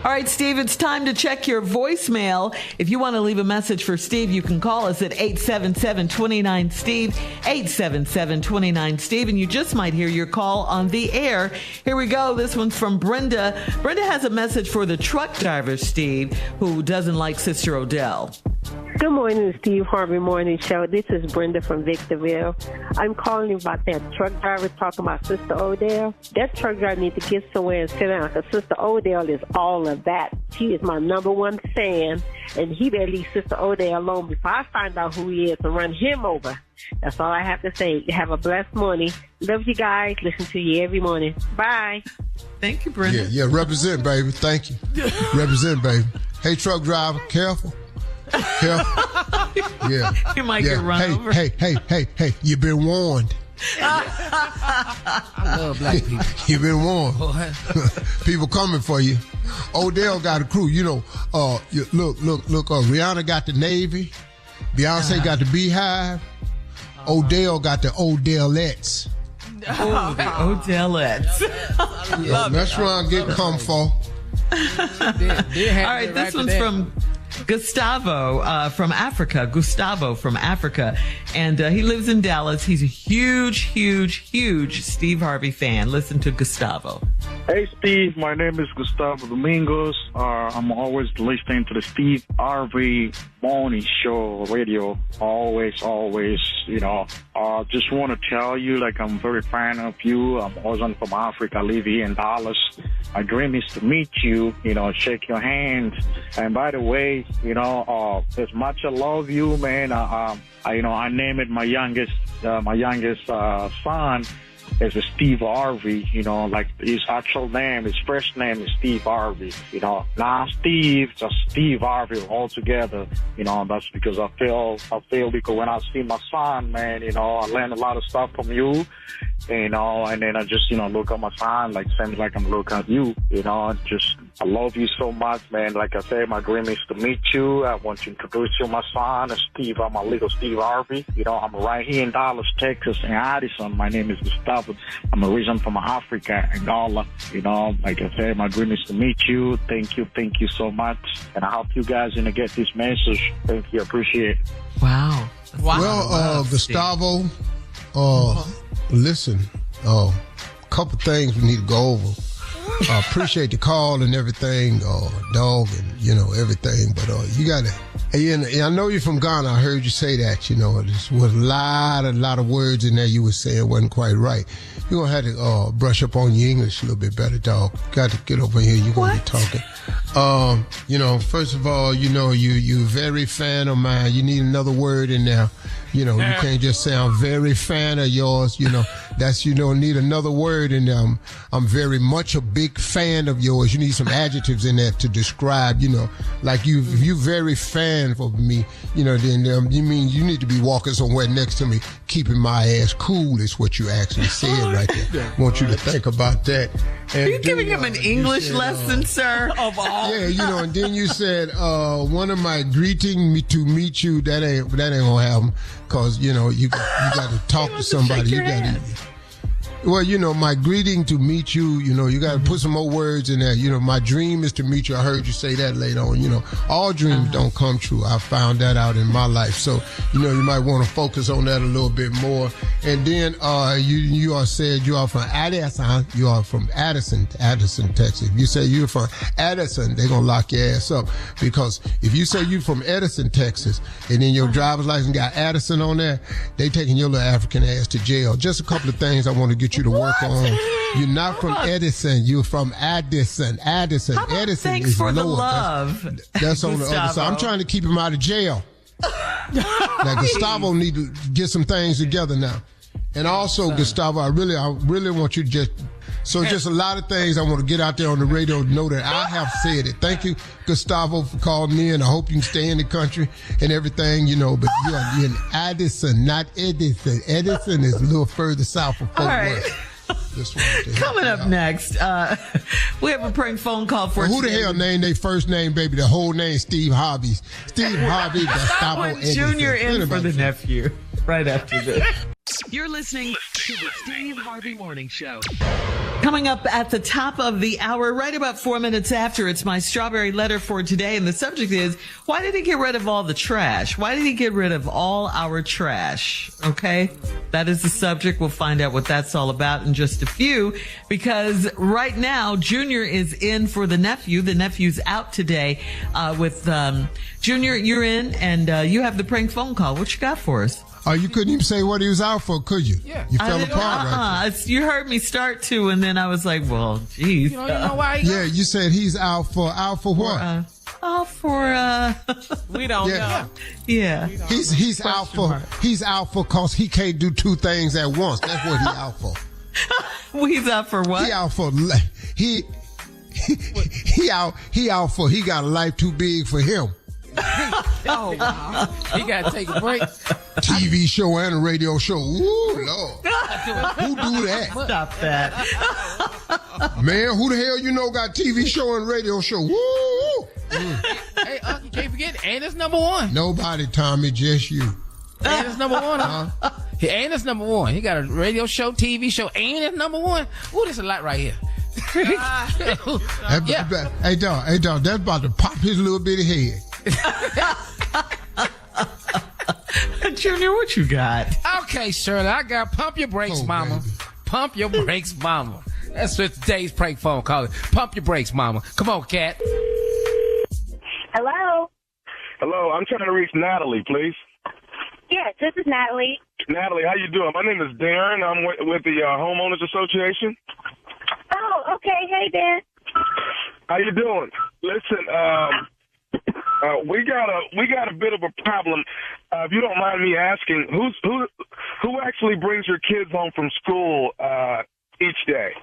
All right, Steve, it's time to check your voicemail. If you want to leave a message for Steve, you can call us at 877-29-STEVE, 877-29-STEVE, and you just might hear your call on the air. Here we go. This one's from Brenda. Brenda has a message for the truck driver, Steve, who doesn't like Sister Odell. Good morning, Steve Harvey Morning Show. This is Brenda from Victorville. I'm calling about that truck driver talking about Sister Odell. That truck driver needs to get somewhere and sit down, because Sister Odell is all of that. She is my number one fan, and he better leave Sister Odell alone before I find out who he is and run him over. That's all I have to say. Have a blessed morning. Love you guys. Listen to you every morning. Bye. Thank you, Brenda. Yeah, represent, baby. Thank you. Represent, baby. Hey, truck driver, careful. Yeah. You might get run over. Hey, you've been warned. I love black people. You've been warned. People coming for you. Odell got a crew. You know, look, Rihanna got the Navy. Beyonce got the Beehive. Odell got the Odellettes. Oh, the Odellettes. That's where I get come for. All right, this one's from Gustavo from Africa. And he lives in Dallas. He's a huge Steve Harvey fan. Listen to Gustavo. Hey, Steve. My name is Gustavo Domingos. I'm always listening to the Steve Harvey Morning Show radio. Always, you know. Just want to tell you, like, I'm very fan of you. I'm also from Africa. I live here in Dallas. My dream is to meet you, you know, shake your hand. And by the way, you know, as much I love you, man, I named my youngest son as a Steve Harvey, you know, like his actual name, his first name is Steve Harvey, you know. Now Steve, just Steve Harvey all together, you know. That's because I feel because when I see my son, man, you know, I learn a lot of stuff from you, you know, and then I just, you know, look at my son, like, seems like I'm looking at you, you know. I love you so much, man. Like I said, my dream is to meet you. I want to introduce you to my son, Steve. I'm a little Steve Harvey. You know, I'm right here in Dallas, Texas, in Addison. My name is Gustavo. I'm originally from Africa, Angola. You know, like I said, my dream is to meet you. Thank you so much. And I hope you guys get this message. Thank you, appreciate it. Wow. Well, Gustavo, listen, a couple things we need to go over. I appreciate the call and everything, dog, and, you know, everything. But you got to, and I know you're from Ghana. I heard you say that, you know. There was a lot of words in there you were saying wasn't quite right. You're going to have to brush up on your English a little bit better, dog. Got to get over here. You're going to be talking. You know, first of all, you know, you're very fan of mine. You need another word in there. You know, you can't just say I'm very fan of yours. You know, that's, you don't need another word in there. I'm very much a big fan of yours. You need some adjectives in there to describe, you know, like if you very fan of me, you know, then you mean you need to be walking somewhere next to me, keeping my ass cool is what you actually said right there. I want you to think about that. And are you giving him an English lesson, sir? Of all. Yeah, you know, and then you said one of my greeting me to meet you, that ain't gonna happen, because, you know, you got to talk to somebody. You got to. Well, you know, my greeting to meet you, you know, you got to put some more words in there. You know, my dream is to meet you. I heard you say that later on. You know, all dreams don't come true. I found that out in my life. So, you know, you might want to focus on that a little bit more. And then you are said you are from Addison. You are from Addison, Texas. If you say you're from Addison, they're going to lock your ass up. Because if you say you're from Edison, Texas, and then your driver's license got Addison on there, they taking your little African ass to jail. Just a couple of things I want to get you to work on. You're not from Edison. You're from Addison. Edison thanks is for lower. The love. That's on the other side. I'm trying to keep him out of jail. Now, Gustavo need to get some things together now. And also, Gustavo, I really want you to just a lot of things I want to get out there on the radio to know that I have said it. Thank you, Gustavo, for calling me, and I hope you can stay in the country and everything, you know, but you're in Addison, not Edison. Edison is a little further south of Fort Worth. Coming up next, we have a prank phone call for who the hell named their first name, baby? The whole name Steve Harvey. Steve Harvey, Gustavo Edison. Junior in for the nephew. right after this. You're listening to the Steve Harvey Morning Show. Coming up at the top of the hour, right about 4 minutes after, it's my strawberry letter for today. And the subject is, why did he get rid of all the trash? Why did he get rid of all our trash? Okay. That is the subject. We'll find out what that's all about in just a few, because right now, Junior is in for the nephew. The nephew's out today, with, Junior, you're in and, you have the prank phone call. What you got for us? Oh, you couldn't even say what he was out for, could you? Yeah. You fell apart right there. You heard me start to, and then I was like, well, geez. You know why? Yeah, you said he's out for what? We don't know. Yeah. He's out for cause he can't do two things at once. That's what he out for. Well, he's out for what? He out for he out for he got a life too big for him. Oh, wow. He got to take a break. TV show and a radio show. Ooh, Lord. Who do that? Stop that. Man, who the hell you know got TV show and radio show? Woo! Hey, you can't forget, Anna's number one. Nobody, Tommy, just you. Anna's number one, huh? Anna's number one. He got a radio show, TV show, Anna's number one. Ooh, there's a lot right here. Yeah. Hey, dog, that's about to pop his little bitty head. Junior, what you got? Okay, Shirley, I got Pump Your Brakes, Mama. Baby. Pump Your Brakes, Mama. That's what today's prank phone call is. Pump Your Brakes, Mama. Come on, Cat. Hello? Hello, I'm trying to reach Natalie, please. Yes, this is Natalie. Natalie, how you doing? My name is Darren. I'm with the Homeowners Association. Oh, okay. Hey, Dan. How you doing? Listen, we got a bit of a problem. If you don't mind me asking, who actually brings your kids home from school each day?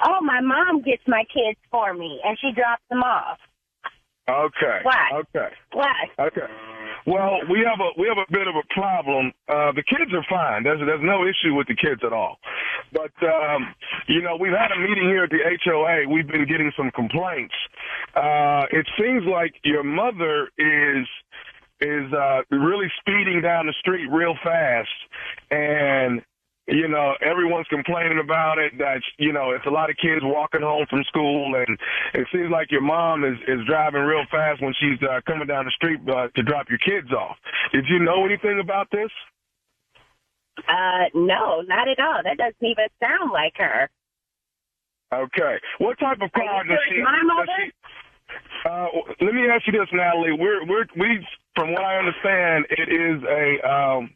Oh, my mom gets my kids for me, and she drops them off. Okay. Why? Okay. Why? Okay. Well, we have a bit of a problem. The kids are fine. There's no issue with the kids at all. But we've had a meeting here at the HOA. We've been getting some complaints. It seems like your mother is really speeding down the street real fast, and everyone's complaining about it, that, it's a lot of kids walking home from school, and it seems like your mom is driving real fast when she's coming down the street to drop your kids off. Did you know anything about this? No, not at all. That doesn't even sound like her. Okay. What type of car does she... My mother? Let me ask you this, Natalie. We, from what I understand, it is a...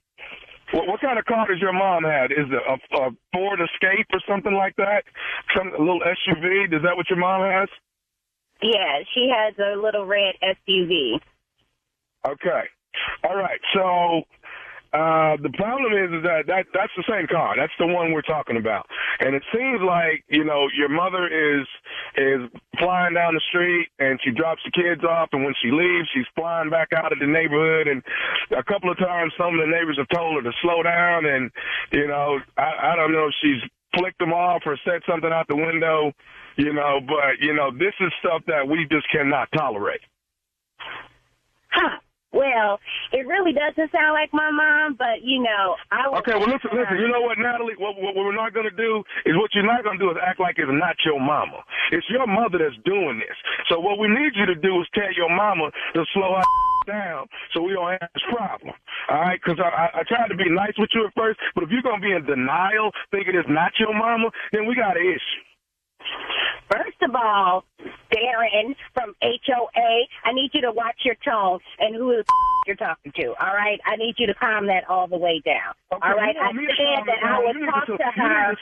what kind of car does your mom have? Is it a Ford Escape or something like that? A little SUV? Is that what your mom has? Yeah, she has a little red SUV. Okay. All right. So the problem is that's the same car. That's the one we're talking about. And it seems like, your mother is flying down the street and she drops the kids off, and when she leaves, she's flying back out of the neighborhood. And a couple of times some of the neighbors have told her to slow down, and, I don't know if she's flicked them off or said something out the window, but, this is stuff that we just cannot tolerate. Huh. Well, it really doesn't sound like my mom, but, I will... Okay, well, listen, you know what, Natalie? What we're not going to do is, what you're not going to do is act like it's not your mama. It's your mother that's doing this. So what we need you to do is tell your mama to slow her down so we don't have this problem. All right? Because I tried to be nice with you at first, but if you're going to be in denial, thinking it's not your mama, then we got an issue. First of all, Darren from HOA, I need you to watch your tone and who the you're talking to, all right? I need you to calm that all the way down, okay, all right? I said that I would talk to her.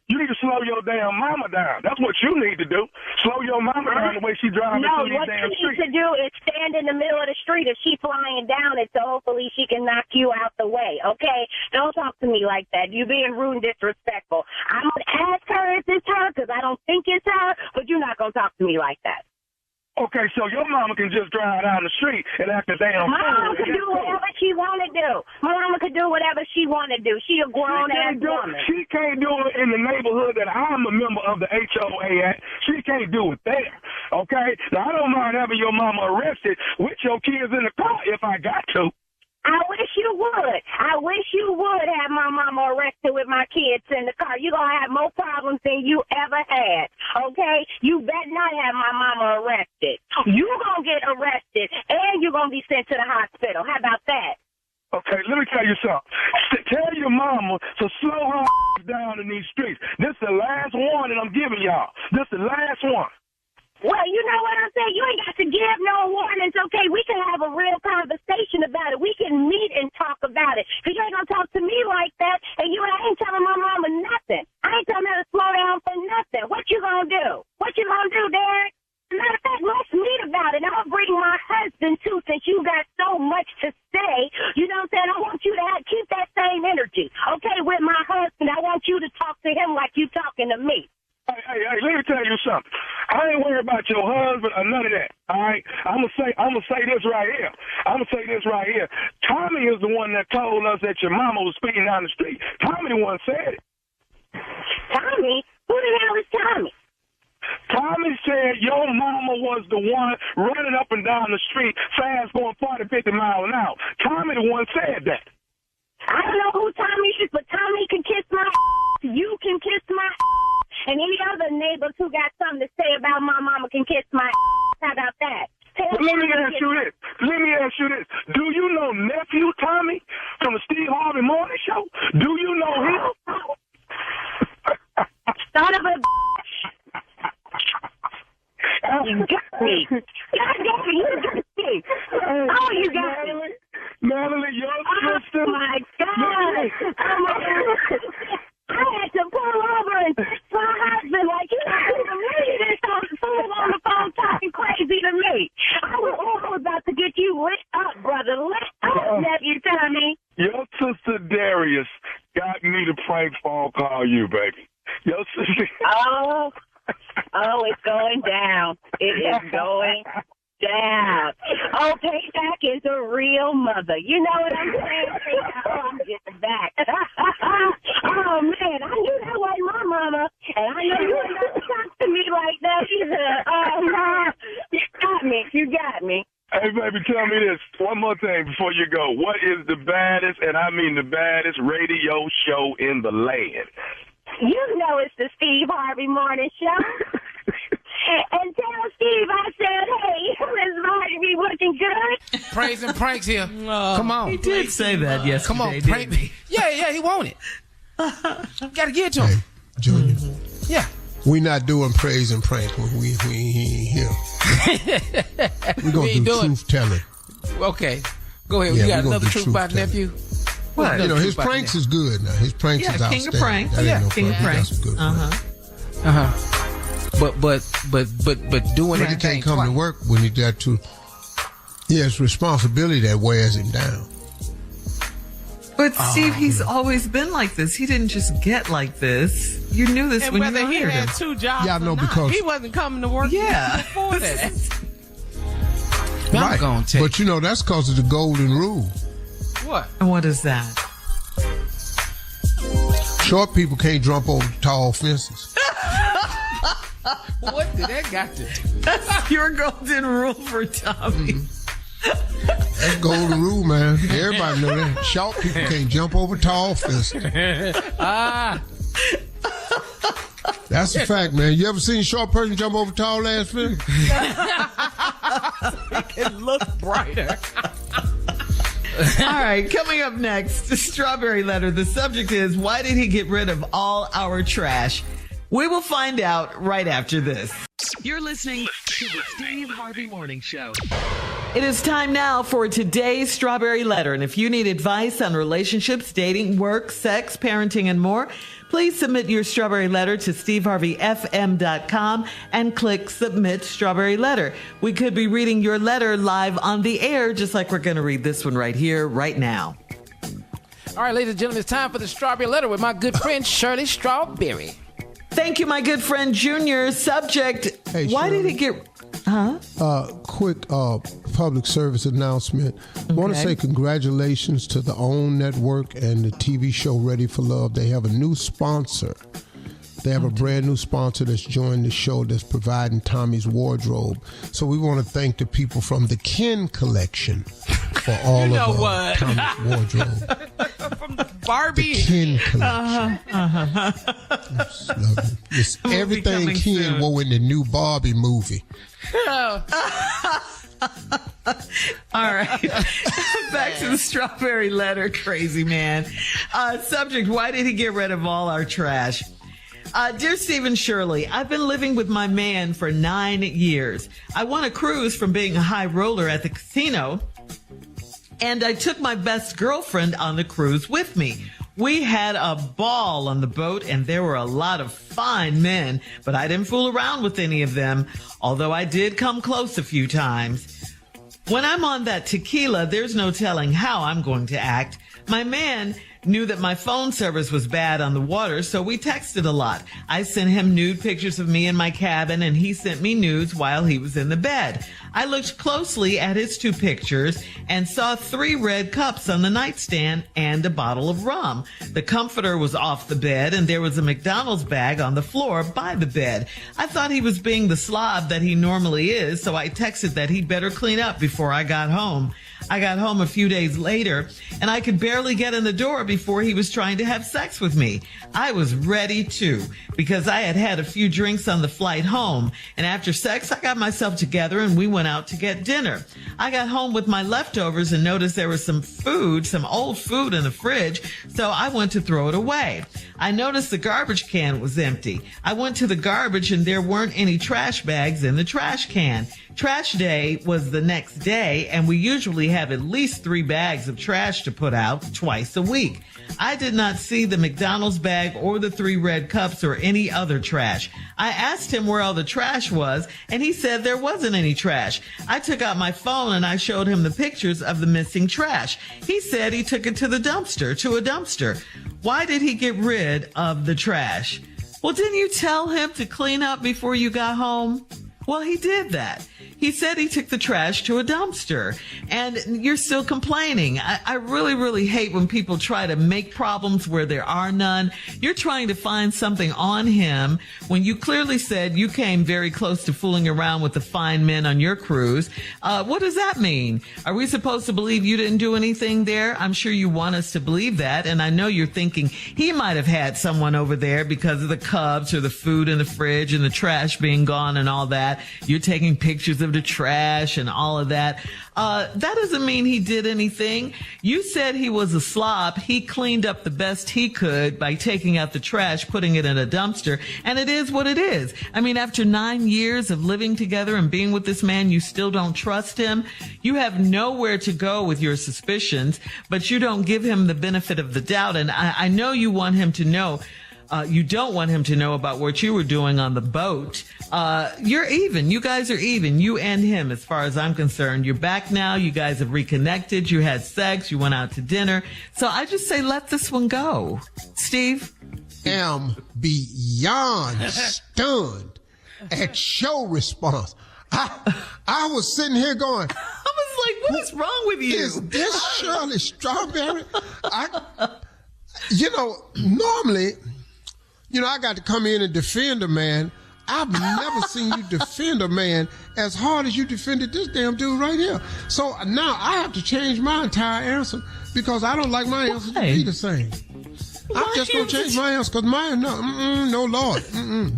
You need to slow your damn mama down. That's what you need to do. Slow your mama down the way she drives through these damn streets. No, what you need to do is stand in the middle of the street. If she's flying down it, so hopefully she can knock you out the way, okay? Don't talk to me like that. You're being rude and disrespectful. I'm going to ask her if it's her, because I don't think it's her, but you're not going to talk to me like that. Okay, so your mama can just drive down the street and act a damn fool. My mama can do whatever she want to do. My mama can do whatever she want to do. She a grown-ass woman. She can't do it in the neighborhood that I'm a member of the HOA at. She can't do it there, okay? Now, I don't mind having your mama arrested with your kids in the car if I got to. I wish you would. I wish you would have my mama arrested with my kids in the car. You're going to have more problems than you ever had, okay? You better not have my mama arrested. You're going to get arrested, and you're going to be sent to the hospital. How about that? Okay, let me tell you something. Tell your mama to slow her down in these streets. This is the last warning I'm giving y'all. This is the last one. Well, you know what I'm saying? You ain't got to give no warnings, okay? We can have a real conversation about it. We can meet and talk about it. Because you ain't going to talk to me like that, and you ain't telling my mama nothing. I ain't telling her to slow down for nothing. What you going to do? What you going to do, Derek? Matter of fact, let's meet about it. I'll bring my husband, too, since you got so much to say. You know what I'm saying? I want you to keep that same energy, okay, with my husband. I want you to talk to him like you talking to me. Hey, let me tell you something. I ain't worried about your husband or none of that, all right? I'm gonna say this right here. Tommy is the one that told us that your mama was speeding down the street. Tommy the one said it. Tommy? Who the hell is Tommy? Tommy said your mama was the one running up and down the street fast, going 40, 50 miles an hour. Tommy the one said that. I don't know who Tommy is, but Tommy can kiss my you can kiss my and any other neighbors who got something to say about my mama can kiss my How about that? But let me ask you this. Do you know nephew Tommy from the Steve Harvey Morning Show? Do you know him? Son of a You got me. God damn it, you got me. Oh, you got me. Natalie, your sister. Oh, my God. Oh, my God. I had to pull over and text my husband like, you know, to me, this fool on the phone talking crazy to me. I was about to get you lit up, brother. Lit up, nephew Tommy. Your sister Darius got me to prank phone call you, baby. Your sister. Oh, it's going down. It is going down. Oh, Payback is a real mother. You know what I'm saying? Oh, I'm getting back. Oh, man, I knew that wasn't my mama, and I know you ain't got to talk to me like that either. You got me. Hey, baby, tell me this one more thing before you go. What is the baddest, and I mean the baddest, radio show in the land? You know it's the Steve Harvey Morning Show. And tell Steve I said, hey, Miss Harvey looking good. Praise and pranks here. Come on. He did say that yesterday. Come on, prank me. Yeah, he want it. Gotta get to him. Hey, Junior. Yeah. We not doing praise and prank when we ain't here. We're going to do truth telling. Okay. Go ahead. Yeah, you got another truth about nephew? What? You know, his pranks is good now. His pranks is outstanding. King of pranks. King of pranks. But doing he can't come to work when he got to. He has responsibility that wears him down. But Steve, he's always been like this. He didn't just get like this. You knew this and when you whether he hired had him. 2 jobs Yeah, I know, or not, because he wasn't coming to work before that. Right. But you know, that's because of the golden rule. What? And what is that? Short people can't jump over tall fences. What did that got to do? That's your golden rule for Tommy. That's golden rule, man. Everybody know that. Short people can't jump over tall fences. That's a fact, man. You ever seen a short person jump over tall ass fence? It can look brighter. All right, coming up next, Strawberry Letter. The subject is, why did he get rid of all our trash? We will find out right after this. You're listening to the Steve Harvey Morning Show. It is time now for today's Strawberry Letter. And if you need advice on relationships, dating, work, sex, parenting, and more, please submit your Strawberry Letter to steveharveyfm.com and click Submit Strawberry Letter. We could be reading your letter live on the air, just like we're going to read this one right here, right now. All right, ladies and gentlemen, it's time for the Strawberry Letter with my good friend Shirley Strawberry. Thank you, my good friend Junior. Subject, hey, why did he get... Quick public service announcement. I want to say congratulations to the OWN Network and the TV show Ready for Love. They have a new sponsor They have a brand new sponsor that's joined the show that's providing Tommy's wardrobe. So we want to thank the people from the Ken Collection for all of Tommy's wardrobe. From the Barbie. The Ken Collection. It's everything Ken wore in the new Barbie movie. All right. Back to the strawberry letter, crazy man. Subject, why did he get rid of all our trash? Dear Stephen Shirley, I've been living with my man for 9 years. I won a cruise from being a high roller at the casino, and I took my best girlfriend on the cruise with me. We had a ball on the boat, and there were a lot of fine men, but I didn't fool around with any of them, although I did come close a few times. When I'm on that tequila, there's no telling how I'm going to act. My man knew that my phone service was bad on the water, so we texted a lot. I sent him nude pictures of me in my cabin, and he sent me nudes while he was in the bed. I looked closely at his 2 pictures and saw 3 red cups on the nightstand and a bottle of rum. The comforter was off the bed, and there was a McDonald's bag on the floor by the bed. I thought he was being the slob that he normally is, so I texted that he'd better clean up before I got home. I got home a few days later, and I could barely get in the door before he was trying to have sex with me. I was ready too, because I had had a few drinks on the flight home, and after sex, I got myself together and we went out to get dinner. I got home with my leftovers and noticed there was some old food in the fridge, so I went to throw it away. I noticed the garbage can was empty. I went to the garbage and there weren't any trash bags in the trash can. Trash day was the next day, and we usually have at least 3 bags of trash to put out twice a week. I did not see the McDonald's bag or the 3 red cups or any other trash. I asked him where all the trash was, and he said there wasn't any trash. I took out my phone and I showed him the pictures of the missing trash. He said he took it to a dumpster. Why did he get rid of the trash? Well, didn't you tell him to clean up before you got home? Well, he did that. He said he took the trash to a dumpster, and you're still complaining. I really, really hate when people try to make problems where there are none. You're trying to find something on him when you clearly said you came very close to fooling around with the fine men on your cruise. What does that mean? Are we supposed to believe you didn't do anything there? I'm sure you want us to believe that, and I know you're thinking he might have had someone over there because of the Cubs or the food in the fridge and the trash being gone and all that. You're taking pictures of the trash and all of that. That doesn't mean he did anything. You said he was a slob. He cleaned up the best he could by taking out the trash, putting it in a dumpster, and it is what it is. I mean, after 9 years of living together and being with this man, you still don't trust him. You have nowhere to go with your suspicions, but you don't give him the benefit of the doubt. And I know you want him to know. You don't want him to know about what you were doing on the boat. You're even. You guys are even. You and him, as far as I'm concerned. You're back now. You guys have reconnected. You had sex. You went out to dinner. So I just say let this one go. Steve? Am beyond stunned at your response. I was sitting here going, I was like, what is wrong with you? Is this Shirley Strawberry? Normally, I got to come in and defend a man. I've never seen you defend a man as hard as you defended this damn dude right here. So now I have to change my entire answer because I don't like my answer to be the same. I'm just going to change my answer because mine, no, Lord.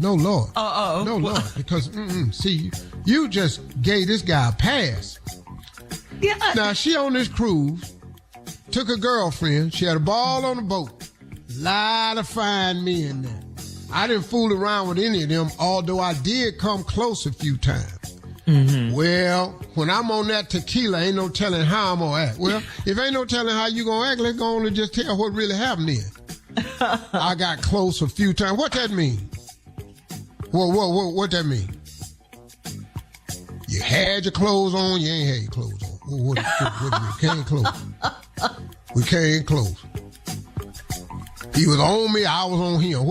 No, Lord. No, Lord. Because, see, you just gave this guy a pass. Yeah. Now, she on this cruise, took a girlfriend. She had a ball on the boat. Lot of fine men there. I didn't fool around with any of them, although I did come close a few times. Mm-hmm. Well, when I'm on that tequila, ain't no telling how I'm going to act. Well, if ain't no telling how you going to act, let's go on and just tell what really happened then. I got close a few times. What that mean? What that mean? You had your clothes on, you ain't had your clothes on. What we came close. We came close. He was on me, I was on him.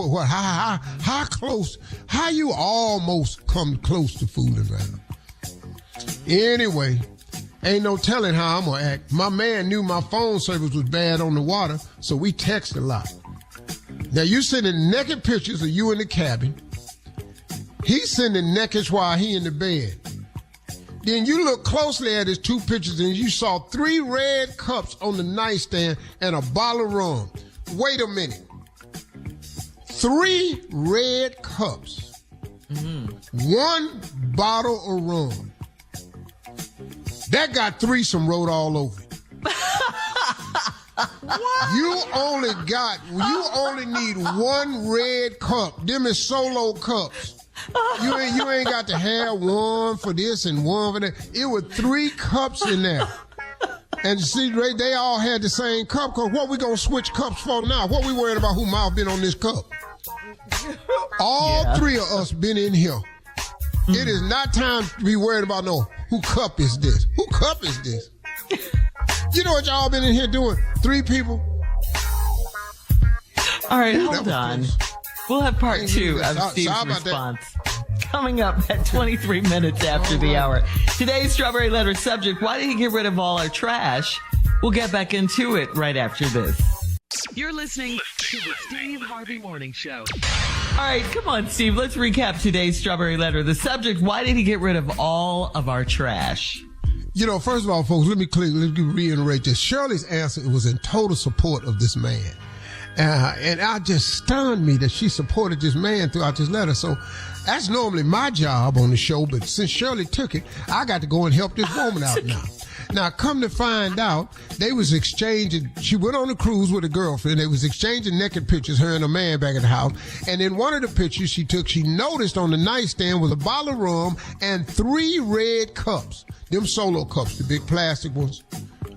How close? How you almost come close to fooling around? Anyway, ain't no telling how I'm gonna act. My man knew my phone service was bad on the water, so we text a lot. Now you sending naked pictures of you in the cabin. He's sending naked while he in the bed. Then you look closely at his 2 pictures and you saw 3 red cups on the nightstand and a bottle of rum. Wait a minute. 3 red cups. 1 bottle of rum. That got threesome wrote all over it. You only need 1 red cup. Them is solo cups. You ain't got to have one for this and one for that. It was 3 cups in there. And see, they all had the same cup. Cause what we gonna switch cups for now? What we worried about who mouth been on this cup? All 3 of us been in here. It is not time to be worried about who cup is this? Who cup is this? You know what y'all been in here doing? 3 people. All right, hold on. We'll have part 2 of Steve's response coming up at 23 minutes after the hour. Today's Strawberry Letter subject, why did he get rid of all our trash? We'll get back into it right after this. You're listening to the Steve Harvey Morning Show. All right, come on, Steve. Let's recap today's Strawberry Letter. The subject, why did he get rid of all of our trash? You know, first of all, folks, let me reiterate this. Shirley's answer was in total support of this man. And it just stunned me that she supported this man throughout this letter. So that's normally my job on the show, but since Shirley took it, I got to go and help this woman out now. Now, come to find out, they was exchanging, she went on a cruise with a girlfriend, they was exchanging naked pictures, her and a man back at the house, and in one of the pictures she took, she noticed on the nightstand was a bottle of rum and 3 red cups, them solo cups, the big plastic ones.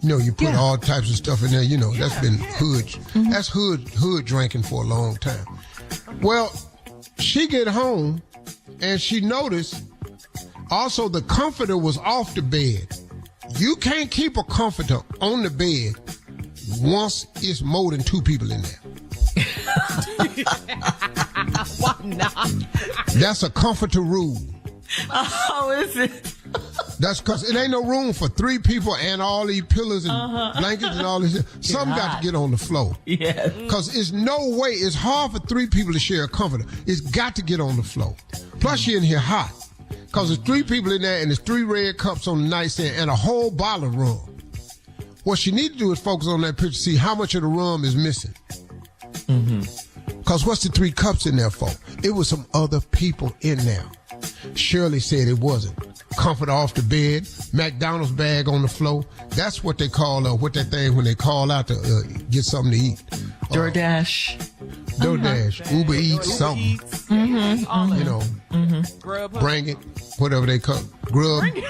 You know, you put all types of stuff in there, you know, that's been hood, that's hood drinking for a long time. Well, she get home, and she noticed also the comforter was off the bed. You can't keep a comforter on the bed once it's more than 2 people in there. Why not? That's a comforter rule. Oh, is it? That's because it ain't no room for 3 people and all these pillows and blankets and all this. Something got to get on the floor. Yeah. Because it's no way, it's hard for 3 people to share a comforter. It's got to get on the floor. Plus, you're in here hot. Because there's 3 people in there and there's 3 red cups on the nightstand and a whole bottle of rum. What you need to do is focus on that picture, see how much of the rum is missing. Because what's the 3 cups in there for? It was some other people in there. Shirley said it wasn't. Comforter off the bed, McDonald's bag on the floor. That's what they call, what that thing when they call out to get something to eat. DoorDash. Uber Eats, something. You know, Bring It, whatever they call it. Grub. Bring it.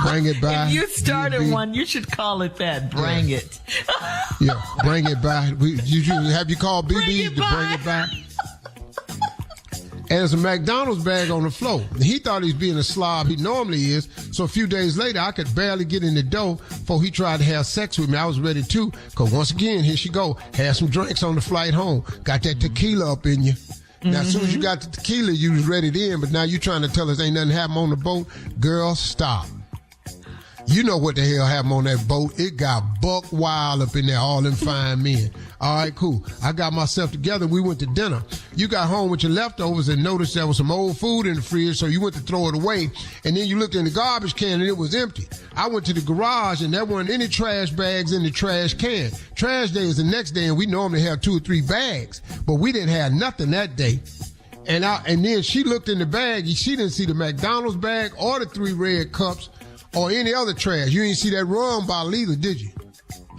Bring it by. If you started one, you should call it that. Bring it. Yeah, bring it by. Have you called BB's to bring it by? And there's a McDonald's bag on the floor. He thought he was being a slob. He normally is. So a few days later, I could barely get in the door before he tried to have sex with me. I was ready too. Because once again, here she go. Had some drinks on the flight home. Got that tequila up in you. Now, as soon as you got the tequila, you was ready then. But now you trying to tell us ain't nothing happened on the boat. Girl, stop. You know what the hell happened on that boat. It got buck wild up in there, all them fine men. All right, cool. I got myself together. We went to dinner. You got home with your leftovers and noticed there was some old food in the fridge, so you went to throw it away. And then you looked in the garbage can and it was empty. I went to the garage and there weren't any trash bags in the trash can. Trash day is the next day and we normally have 2 or 3 bags, but we didn't have nothing that day. And then she looked in the bag. She didn't see the McDonald's bag or the 3 red cups or any other trash. You didn't see that rum bottle either, did you?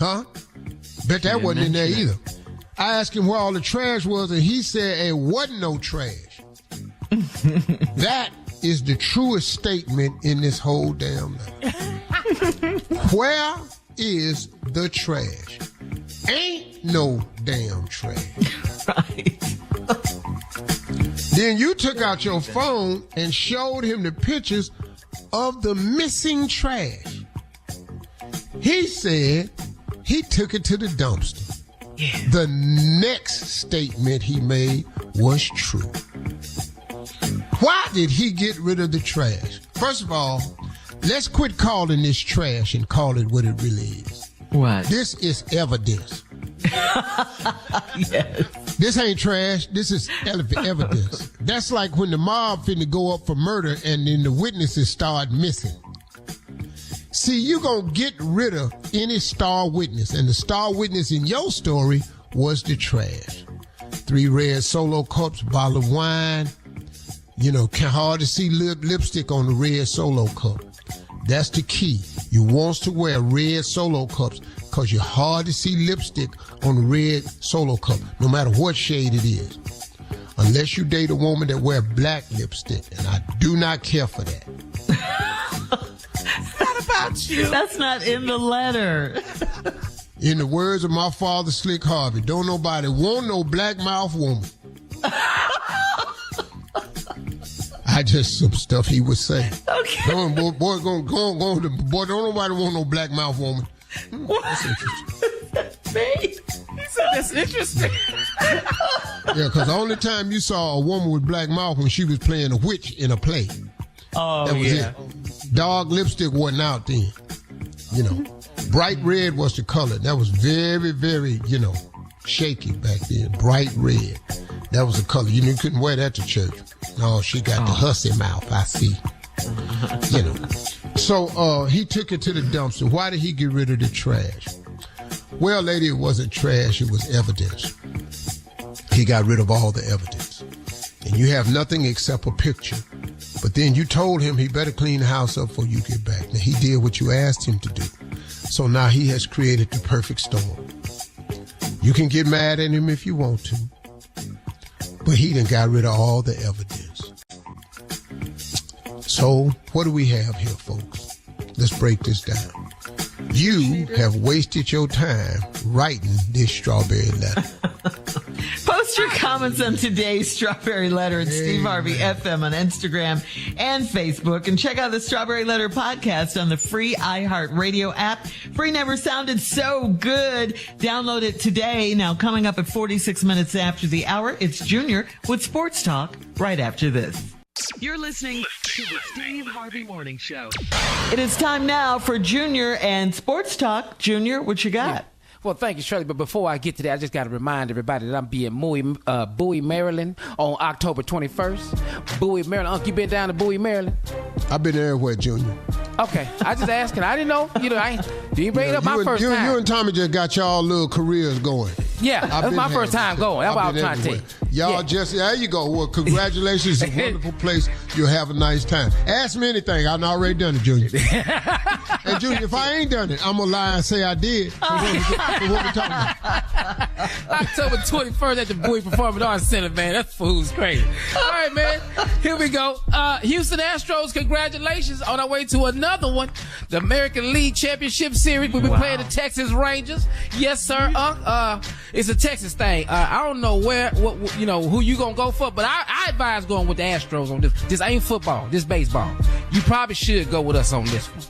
Huh? Bet that wasn't in there either. I asked him where all the trash was, and he said it wasn't no trash. That is the truest statement in this whole damn letter. Where is the trash? Ain't no damn trash. Right. Then you took out your phone and showed him the pictures of the missing trash. He said he took it to the dumpster. Yeah. The next statement he made was true. Why did he get rid of the trash? First of all, let's quit calling this trash and call it what it really is. What? This is evidence. Yes. This ain't trash. This is evidence. That's like when the mob finna go up for murder and then the witnesses start missing. See, you gonna get rid of any star witness, and the star witness in your story was the trash. 3 red Solo cups, bottle of wine. You know, can hardly see lipstick on the red Solo cup. That's the key. You wants to wear red Solo cups because you hardly see lipstick on the red Solo cup, no matter what shade it is. Unless you date a woman that wear black lipstick, and I do not care for that. It's not about you. That's not in the letter. In the words of my father, Slick Harvey, don't nobody want no black mouth woman. I just some stuff he would say. Okay. Boy, boy, don't nobody want no black mouth woman. That's interesting. Me? He said that's interesting. Yeah, because the only time you saw a woman with black mouth when she was playing a witch in a play. Oh, that was it. Dog lipstick wasn't out then. You know, bright red was the color. That was very, very, you know, shaky back then. Bright red. That was the color. You couldn't wear that to church. No, she got the hussy mouth, I see. You know. So he took it to the dumpster. Why did he get rid of the trash? Well, lady, it wasn't trash. It was evidence. He got rid of all the evidence. And you have nothing except a picture. But then you told him he better clean the house up before you get back. Now, he did what you asked him to do. So now he has created the perfect storm. You can get mad at him if you want to. But he done got rid of all the evidence. So what do we have here, folks? Let's break this down. You have wasted your time writing this strawberry letter. Post your comments on today's Strawberry Letter at Steve Harvey FM on Instagram and Facebook. And check out the Strawberry Letter podcast on the free iHeartRadio app. Free never sounded so good. Download it today. Now, coming up at 46 minutes after the hour, it's Junior with Sports Talk right after this. You're listening to the Steve Harvey Morning Show. It is time now for Junior and Sports Talk. Junior, what you got? Yeah. Well, thank you, Shirley. But before I get to that, I just got to remind everybody that I'm being Bowie, Maryland on October 21st. Bowie, Maryland. Uncle, you been down to Bowie, Maryland? I've been everywhere, Junior. Okay. I just asking. I didn't know. You know, you bring up my first time. You and Tommy just got y'all little careers going. Yeah, that's my first time going. That's what I was trying to tell you. Y'all just, there you go. Well, congratulations. It's a wonderful place. You'll have a nice time. Ask me anything. I've already done it, Junior. And Junior, if I ain't done it, I'm going to lie and say I did. So what we talking about? October 21st at the Bowie Performing Arts Center, man. That fool's crazy. All right, man. Here we go. Houston Astros, congratulations on our way to another one. The American League Championship Series. We'll be playing the Texas Rangers. Yes, sir. It's a Texas thing. I don't know who you gonna go for, but I advise going with the Astros on this. This ain't football. This baseball. You probably should go with us on this one.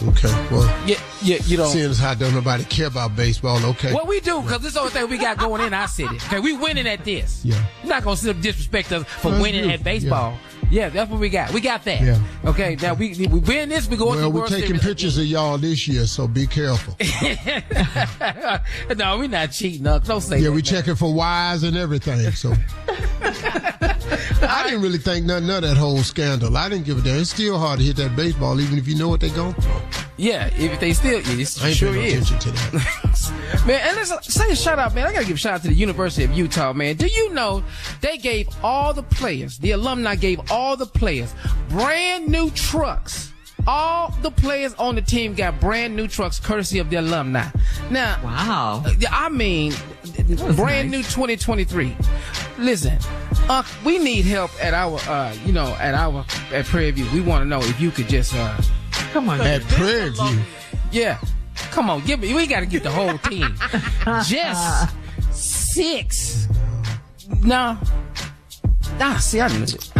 Okay, well, you don't. Seeing as how don't nobody care about baseball, okay. Well, we do, because this is the only thing we got going in our city. Okay, we winning at this. Yeah. You're not going to disrespect us for winning at baseball. Yeah, that's what we got. We got that. Yeah. Okay, now we win this, we go into the World Series. We're taking pictures of y'all this year, so be careful. No, we're not cheating. Don't say that. Yeah, we checking for Y's and everything, so. I didn't really think nothing of that whole scandal. I didn't give a damn. It's still hard to hit that baseball, even if you know what they're going for. Yeah, if they still, it sure is. Attention to that. Man, and let's say a shout out, man. I got to give a shout out to the University of Utah, man. Do you know they gave all the players, the alumni gave all the players brand new trucks. All the players on the team got brand new trucks courtesy of the alumni. Now, wow. I mean, brand new 2023. Listen, we need help at our, at Prairie View. We want to know if you could just, come on, at Prairie View. Yeah, come on, we got to get the whole team. Just 6. No. See, I knew it.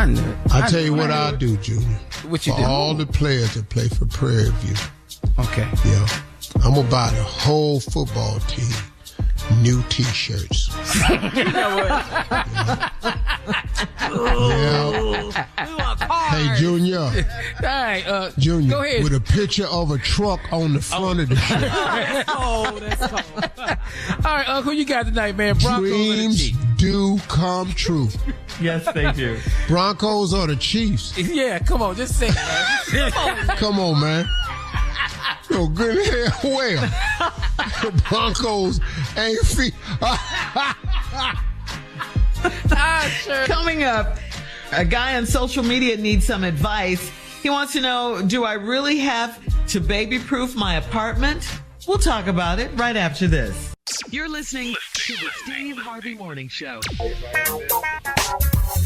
I tell you what I'll do, Junior. What you for do? All the players that play for Prairie View. Okay. Yeah. I'm going to buy the whole football team new T-shirts. You know what? Yeah. We want cars. Hey, Junior. All right, Junior, go ahead. with a picture of a truck on the front of the shirt. That's cold. All right, who you got tonight, man? Broncos Dreams do come true. Yes, they do. Broncos or the Chiefs? Yeah, come on, just say it, man. Come on, man. Yo, good hell, well. Broncos ain't Sure. Coming up, a guy on social media needs some advice. He wants to know, do I really have to baby-proof my apartment? We'll talk about it right after this. You're listening to the Steve Harvey Morning Show.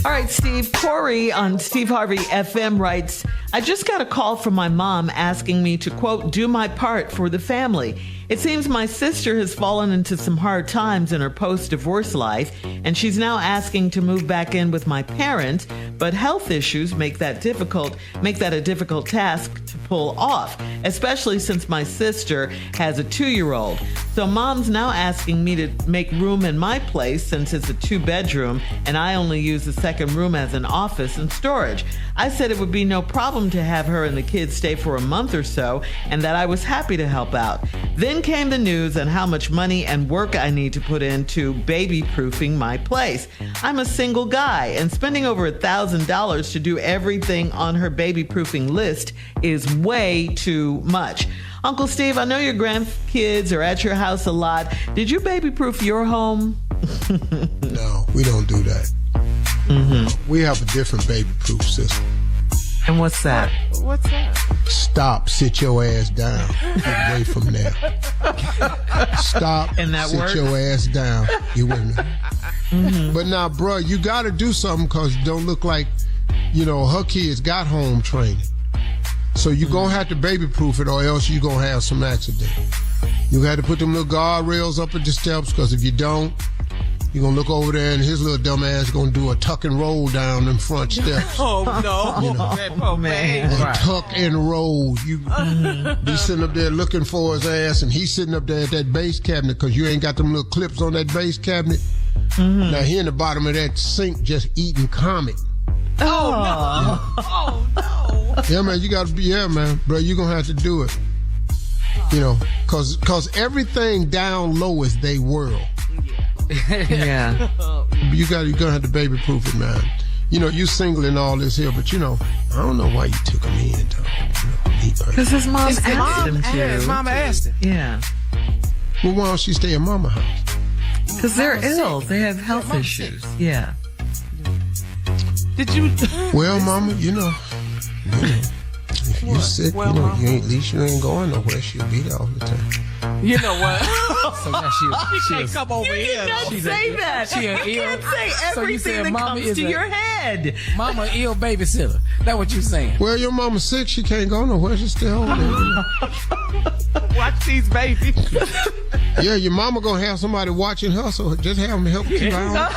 All right, Steve. Corey on Steve Harvey FM writes, I just got a call from my mom asking me to, quote, do my part for the family. It seems my sister has fallen into some hard times in her post-divorce life, and she's now asking to move back in with my parents, but health issues make that a difficult task to pull off, especially since my sister has a 2-year-old. So mom's now asking me to make room in my place since it's a 2-bedroom, and I only use the second room as an office and storage. I said it would be no problem to have her and the kids stay for a month or so, and that I was happy to help out. Then came the news on how much money and work I need to put into baby-proofing my place. I'm a single guy, and spending over $1,000 to do everything on her baby-proofing list is way too much. Uncle Steve, I know your grandkids are at your house a lot. Did you baby-proof your home? No, we don't do that. Mm-hmm. We have a different baby-proof system. And what's that? What's that? Stop, sit your ass down. Get away from there. Stop, and that sit works? your ass down. You with me? Mm-hmm. But now, bro, you got to do something because you don't look like, her kids got home training. So you're going to have to baby-proof it or else you're going to have some accident. You got to put them little guardrails up at the steps because if you don't, you're going to look over there and his little dumb ass going to do a tuck and roll down them front steps. Oh, no. Oh, man. Right. Tuck and roll. You be sitting up there looking for his ass and he's sitting up there at that base cabinet because you ain't got them little clips on that base cabinet. Mm-hmm. Now he in the bottom of that sink just eating Comet. Oh, no. Yeah. Oh, no. Yeah, man, you got to be, man, bro, you're going to have to do it. Because everything down low is they world. Yeah. You're going to have to baby-proof it, man. You single and all this here, but, I don't know why you took him in, though. Because his mom asked him to. His mama asked him. Yeah. Well, why don't she stay at mama house? Because they're ill. They have health issues. Yeah. Did you? Well, mama, if you sick, Well, you ain't, at least you ain't going nowhere. She'll be there all the time. You know what? So now She can't come over here. Don't say that. You can't say everything that comes to your head. Mama ill babysitter. That's what you saying. Well, your mama's sick. She can't go nowhere. She's still over there. Watch these babies. Yeah, your mama gonna have somebody watching her, so just have them help keep out.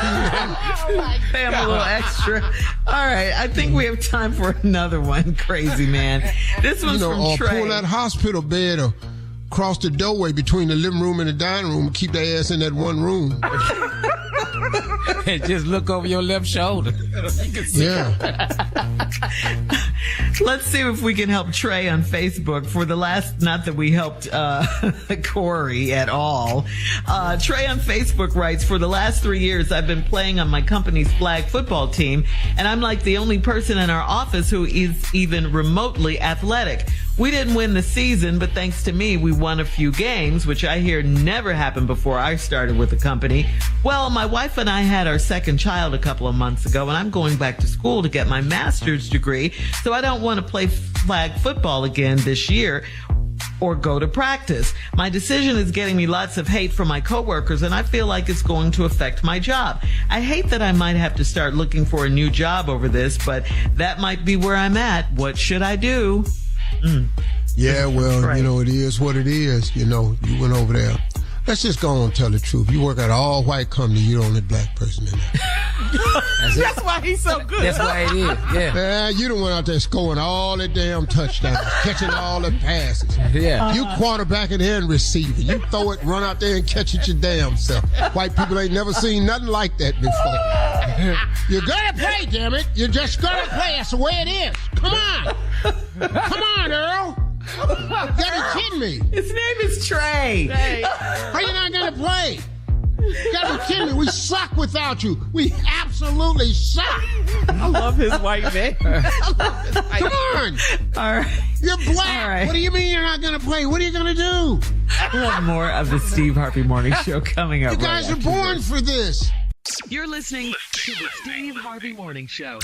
Pay them a little extra. All right, I think we have time for another one. Crazy man. This one's from Trey. Pull that hospital bed or cross the doorway between the living room and the dining room and keep their ass in that one room. And just look over your left shoulder. You can see. Yeah. Let's see if we can help Trey on Facebook for the last, not that we helped Corey at all. Trey on Facebook writes, for the last 3 years, I've been playing on my company's flag football team, and I'm like the only person in our office who is even remotely athletic. We didn't win the season, but thanks to me, we won a few games, which I hear never happened before I started with the company. Well, my wife and I had our second child a couple of months ago, and I'm going back to school to get my master's degree, so I don't want to play flag football again this year or go to practice. My decision is getting me lots of hate from my coworkers, and I feel like it's going to affect my job. I hate that I might have to start looking for a new job over this, but that might be where I'm at. What should I do? Yeah, well, it is what it is. You went over there Let's just go on and tell the truth. You work at an all-white company, you're the only black person in there. That's why he's so good. That's why it is. Yeah. You the one out there scoring all the damn touchdowns, catching all the passes. Yeah. You quarterbacking there and receiving. You throw it, run out there and catch it your damn self. White people ain't never seen nothing like that before. You're gonna play, damn it. You're just gonna play. That's the way it is. Come on. Come on, Earl. You gotta be kidding me. His name is Trey. How you not gonna play? You gotta be kidding me. We suck without you. We absolutely suck. I love his white man. Come on. All right. You're black. All right. What do you mean you're not gonna play? What are you gonna do? We'll have more of the Steve Harvey Morning Show coming up. You guys are born for this. You're listening to the Steve Harvey Morning Show.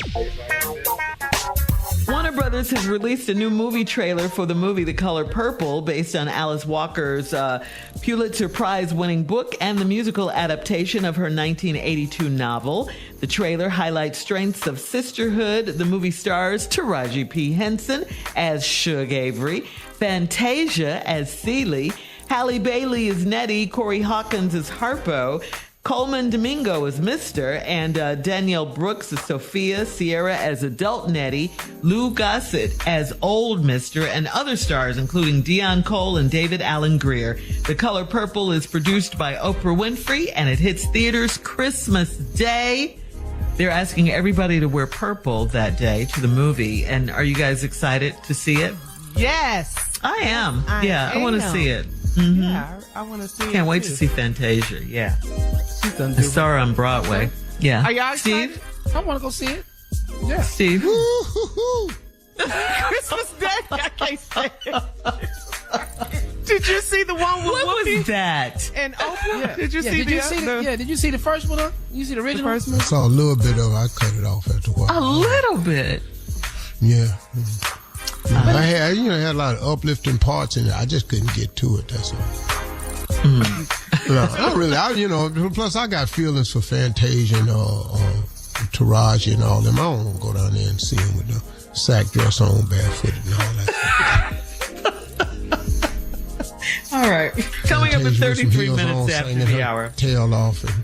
Warner Brothers has released a new movie trailer for the movie The Color Purple, based on Alice Walker's Pulitzer Prize-winning book and the musical adaptation of her 1982 novel. The trailer highlights strengths of sisterhood. The movie stars Taraji P. Henson as Suge Avery, Fantasia as Celie, Halle Bailey as Nettie, Corey Hawkins as Harpo, Coleman Domingo as Mr., and Danielle Brooks as Sophia, Sierra as adult Nettie, Lou Gossett as old Mr., and other stars, including Dion Cole and David Alan Grier. The Color Purple is produced by Oprah Winfrey, and it hits theaters Christmas Day. They're asking everybody to wear purple that day to the movie. And are you guys excited to see it? Yes. I am. I want to see it. Mm-hmm. Yeah, I want to see it. Can't wait too. to see Fantasia. Yeah. I saw her on Broadway. Yeah. Are y'all excited? Steve? I want to go see it. Yeah. Steve? Christmas Day? I can't say it. Did you see the one with What Whoopi was that? and Oprah? Yeah. Did you Yeah, see did you see the? Yeah, did you see the first one? You see the original? first I one? saw a little bit of it. I cut it off after a while. A little bit. Yeah. I had, had a lot of uplifting parts in it. I just couldn't get to it. That's all. No, not really. Plus I got feelings for Fantasia and Taraji and all them. I don't want to go down there and see them with the sack dress on, barefooted and all that. All right. Coming up in 33 minutes after the hour. Tail off. And,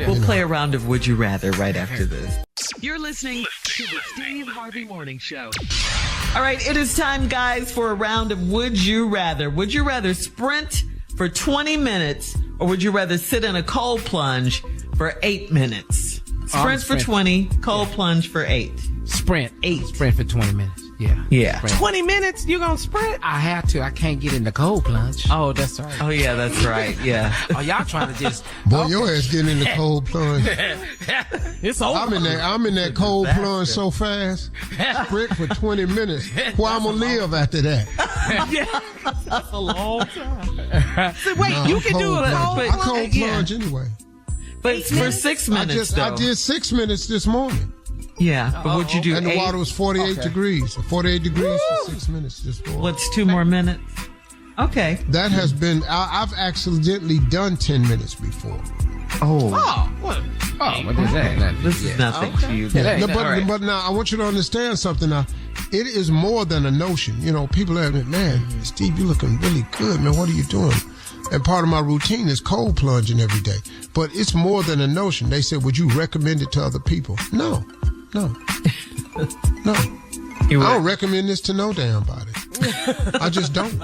We'll play a round of Would You Rather right after this. You're listening to the Steve Harvey Morning Show. All right, it is time, guys, for a round of Would You Rather. Would you rather sprint for 20 minutes or would you rather sit in a cold plunge for 8 minutes? Sprint for 20, cold plunge for 8. Sprint. 8. Sprint for 20 minutes. Yeah. Yeah. Sprint. 20 minutes? You gonna sprint? I have to. I can't get in the cold plunge. Oh, that's right. Oh, yeah, that's right. Yeah. Oh, y'all trying to just... Boy, your ass getting in the cold plunge. It's over. I'm in that cold plunge so fast. Sprint for 20 minutes. Where I'm going to live after that. Yeah. That's a long time. So wait, No, you can do a cold I cold plunge anyway. But for 6 minutes, I did 6 minutes this morning. Yeah, but would you do And the 8? water was 48 degrees. 48 degrees for 6 minutes this morning. What's 2 more minutes? Okay. That has been, I've accidentally done 10 minutes before. Oh. What is that? This is nothing to you. Yeah, No, All but now I want you to understand something now. It is more than a notion. People are like, man, Steve, you're looking really good, man. What are you doing? And part of my routine is cold plunging every day. But it's more than a notion. They said, would you recommend it to other people? No. I don't recommend this to no damn body. I just don't.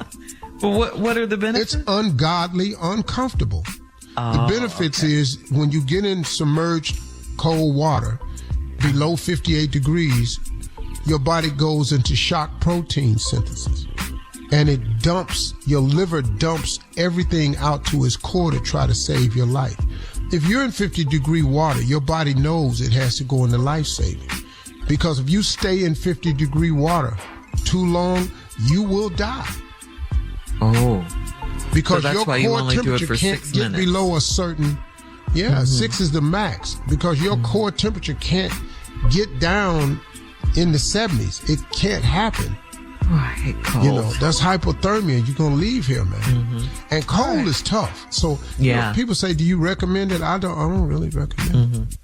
But what are the benefits? It's ungodly, uncomfortable. The benefits is when you get in submerged cold water below 58 degrees, your body goes into shock protein synthesis. And your liver dumps everything out to its core to try to save your life. If you're in 50-degree water, your body knows it has to go into life-saving. Because if you stay in 50-degree water too long, you will die. Oh. Because So that's your why you core only do it temperature for can't 6 get minutes. below a certain... Yeah, 6 is the max. Because your core temperature can't get down in the 70s. It can't happen. Oh, I hate cold. That's hypothermia. You're going to leave here, man. And cold is tough. So, people say, do you recommend it? I don't really recommend it.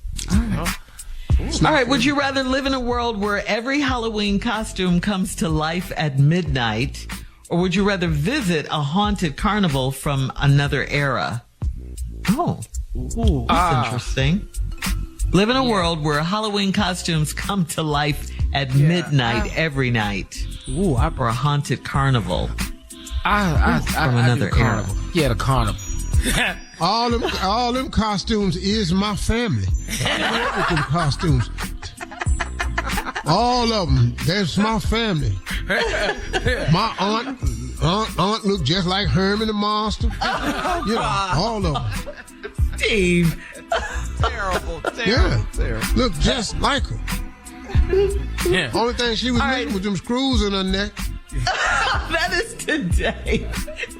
All right, would you rather live in a world where every Halloween costume comes to life at midnight Or would you rather visit a haunted carnival from another era? Oh, that's interesting. Live in a world where Halloween costumes come to life at midnight every night. Or a haunted carnival from another era. Yeah, the carnival. All them costumes is my family. I grew up with them costumes. All of them. That's my family. My aunt looked just like Herman the Monster. You know, all of them. Steve. Terrible. Look just like her. Yeah. Only thing she was missing was them screws in her neck. That is today.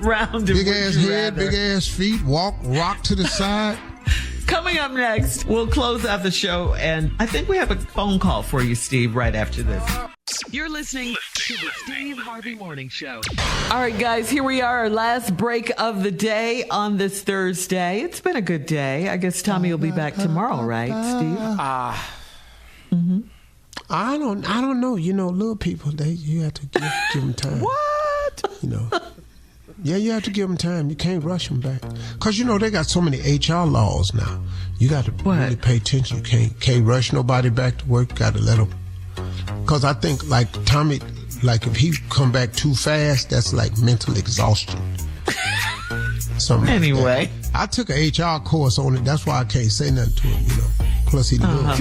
Round big ass head, big ass feet, rock to the side. Coming up next, we'll close out the show, and I think we have a phone call for you, Steve, right after this. You're listening to the Steve Harvey Morning Show. All right, guys, here we are, our last break of the day on this Thursday. It's been a good day. I guess Tommy will be back tomorrow, right, Steve? I don't know. You know, little people, you have to give them time. What? You know. Yeah, you have to give them time. You can't rush them back. Because, you know, they got so many HR laws now. You got to really pay attention. You can't rush nobody back to work. Got to let them. Because I think, like, Tommy, like, if he come back too fast, that's like mental exhaustion. Anyway. Like I took an HR course on it. That's why I can't say nothing to him, you know. Plus, he little.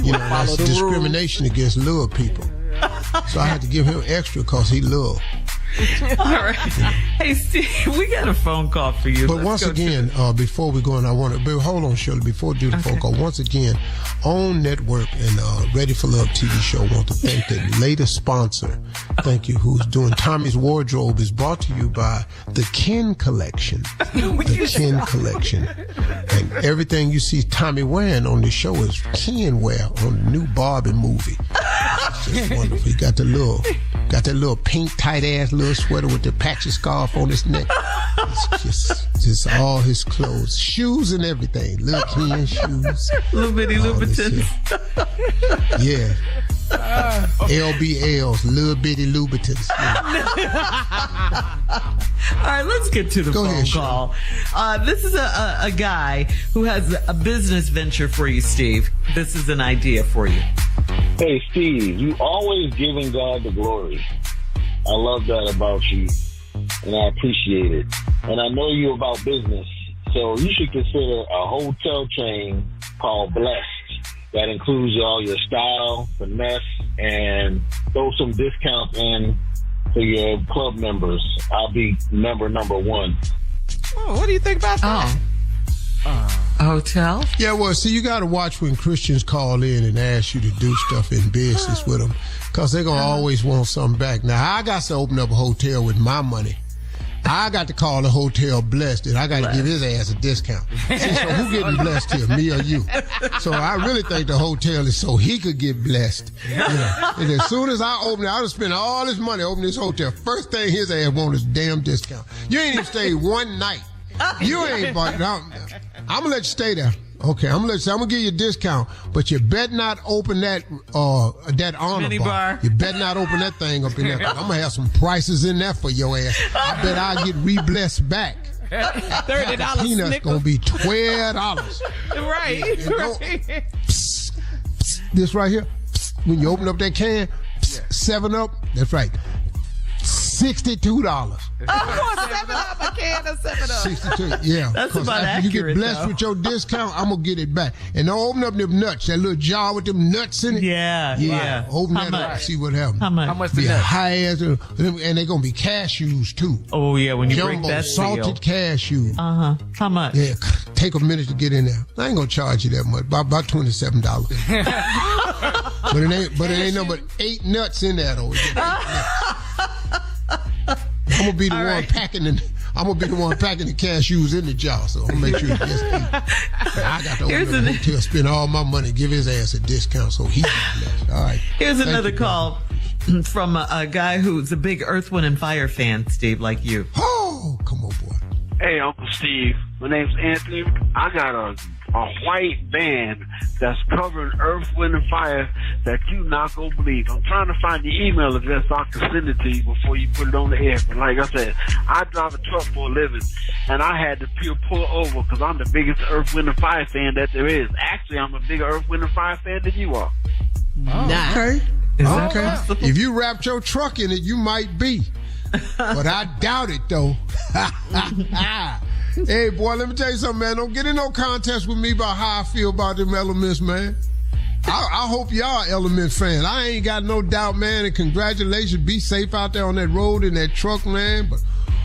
You know, that's discrimination against little people. So I had to give him extra because he little. All right. Hey, Steve, we got a phone call for you. But once again, before we go on, hold on, Shirley, before we do the phone call, once again, OWN Network and Ready for Love TV show want to thank the latest sponsor, thank you, who's doing Tommy's Wardrobe, is brought to you by the Ken Collection. The Ken Collection. And everything you see Tommy wearing on the show is Ken wear on the new Barbie movie. It's just wonderful. He got that little pink tight ass little sweater with the patchy scarf on his neck. It's just all his clothes, shoes and everything. Little Ken shoes, little bitty Louboutins. Yeah. LBLs, little bitty Louboutins. Yeah. All right, let's get to the phone call. This is a guy who has a business venture for you, Steve. This is an idea for you. Hey, Steve, you always giving God the glory. I love that about you, and I appreciate it. And I know you about business, so you should consider a hotel chain called Blessed that includes all your style, finesse, and throw some discounts in for your club members. I'll be member number 1. Oh, what do you think about that? A hotel? Yeah, well, see, you got to watch when Christians call in and ask you to do stuff in business with them, because they're going to always want something back. Now, I got to open up a hotel with my money. I got to call the hotel Blessed, and I got to give his ass a discount. See, so who getting blessed here, me or you? So I really think the hotel is so he could get blessed. You know? And as soon as I open it, I'll spend all this money opening this hotel. First thing his ass wants is a damn discount. You ain't even stayed one night. You ain't bought it out. I'm gonna let you stay there. Okay, I'm gonna give you a discount, but you better not open that honor bar. You better not open that thing up in there. I'm gonna have some prices in there for your ass. I bet I'll get re-blessed back. $30 peanuts gonna be $12. Right. This right here. When you open up that can, 7-Up. That's right. $62. Oh, 7-Up, a can of 7-Up. 62, yeah. That's about after you get blessed though. with your discount, I'm gonna get it back. And don't open up them nuts, that little jar with them nuts in it. Yeah. Open How that much? up and see what happens. How much? How much Be the nuts? high as and they're gonna be cashews too. Oh, yeah, when you Jumbo break that salted cashews. How much? Yeah, take a minute to get in there. I ain't gonna charge you that much. About $27. but it ain't no but 8 nuts in there though. I'm gonna be the one packing the cashews in the jar, so I'm gonna make sure it's just 8. I got to open the hotel, spend all my money, give his ass a discount, so he's blessed. All right. Here's another call from a guy who's a big Earth, Wind, and Fire fan, Steve, like you. Oh, come on, boy. Hey, Uncle Steve. My name's Anthony. I got a a white van that's covering Earth, Wind, and Fire that you not gonna believe. I'm trying to find your email address so I can send it to you before you put it on the air. But like I said, I drive a truck for a living, and I had to pull over because I'm the biggest Earth, Wind, and Fire fan that there is. Actually, I'm a bigger Earth, Wind, and Fire fan than you are. Nah. Okay. Is that Okay. possible? If you wrapped your truck in it, you might be. But I doubt it, though. Hey, boy, let me tell you something, man. Don't get in no contest with me about how I feel about them Elements, man. I hope y'all Element fans. I ain't got no doubt, man, and congratulations. Be safe out there on that road in that truck, man. But,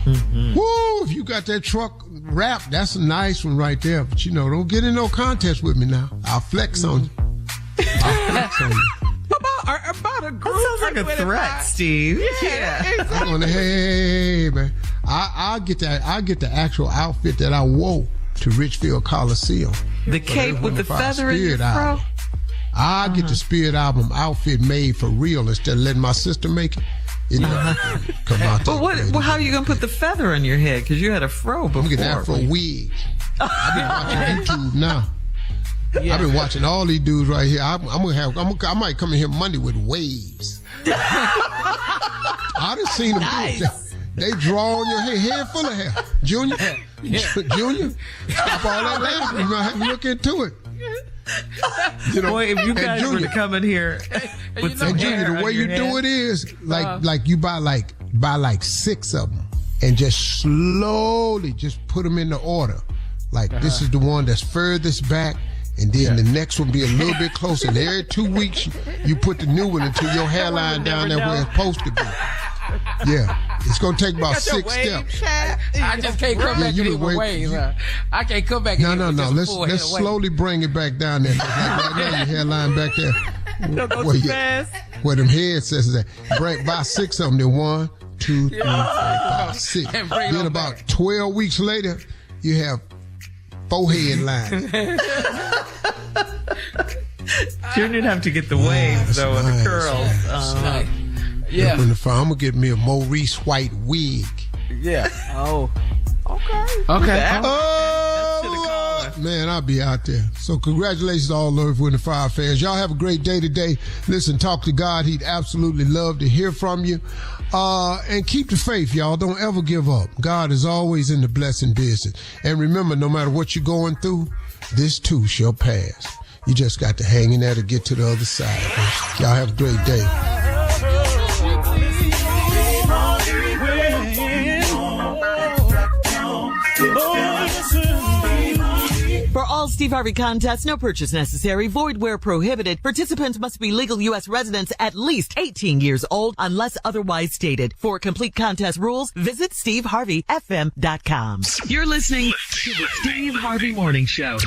woo, if you got that truck wrapped, that's a nice one right there. But, you know, don't get in no contest with me now. I'll flex on you. I'll flex on you. About a group. That sounds like a threat, Steve. Yeah. Exactly. I'm gonna, hey, man. I'll get the actual outfit that I wore to Richfield Coliseum. The cape with the feather in your fro? I'll get the Spirit album outfit made for real instead of letting my sister make it. It come out there. But how are you going to put the feather on your head? Because you had a fro before. I'm gonna get an afro wig. I've been watching YouTube now. Yeah. I've been watching all these dudes right here. I might come in here Monday with waves. I done seen them do it. They draw on your head full of hair. Junior, stop all that laughing. You might have to look into it. You know, boy, if you guys were to come in here with some Junior, hair the way on you your do head, it is like you buy like 6 of them and just slowly just put them in the order. Like this is the one that's furthest back. And then the next one be a little bit closer. And every 2 weeks, you put the new one until your hairline down there where it's supposed to be. Yeah. It's going to take about 6 steps. I just can't come back in with waves. I can't come back in No. Let's slowly bring it back down there. Like right now, your hairline back there. Where them heads says that. Buy 6 of them. Then 1, 2, 3, 4, 5, 6. Then about 12 weeks later, you have 4 headlines. Junior'd have to get the waves though, and the curls. Yeah. I'm gonna get me a Maurice White wig. Yeah. Oh. Okay. Oh, man, I'll be out there. So congratulations to all Earth, Wind, and Fire fans. Y'all have a great day today. Listen, talk to God. He'd absolutely love to hear from you. And keep the faith, y'all. Don't ever give up. God is always in the blessing business. And remember, no matter what you're going through, this too shall pass. You just got to hang in there to get to the other side. Y'all have a great day. For all Steve Harvey contests, no purchase necessary, void where prohibited. Participants must be legal U.S. residents at least 18 years old unless otherwise stated. For complete contest rules, visit SteveHarveyFM.com. You're listening to the Steve Harvey Morning Show.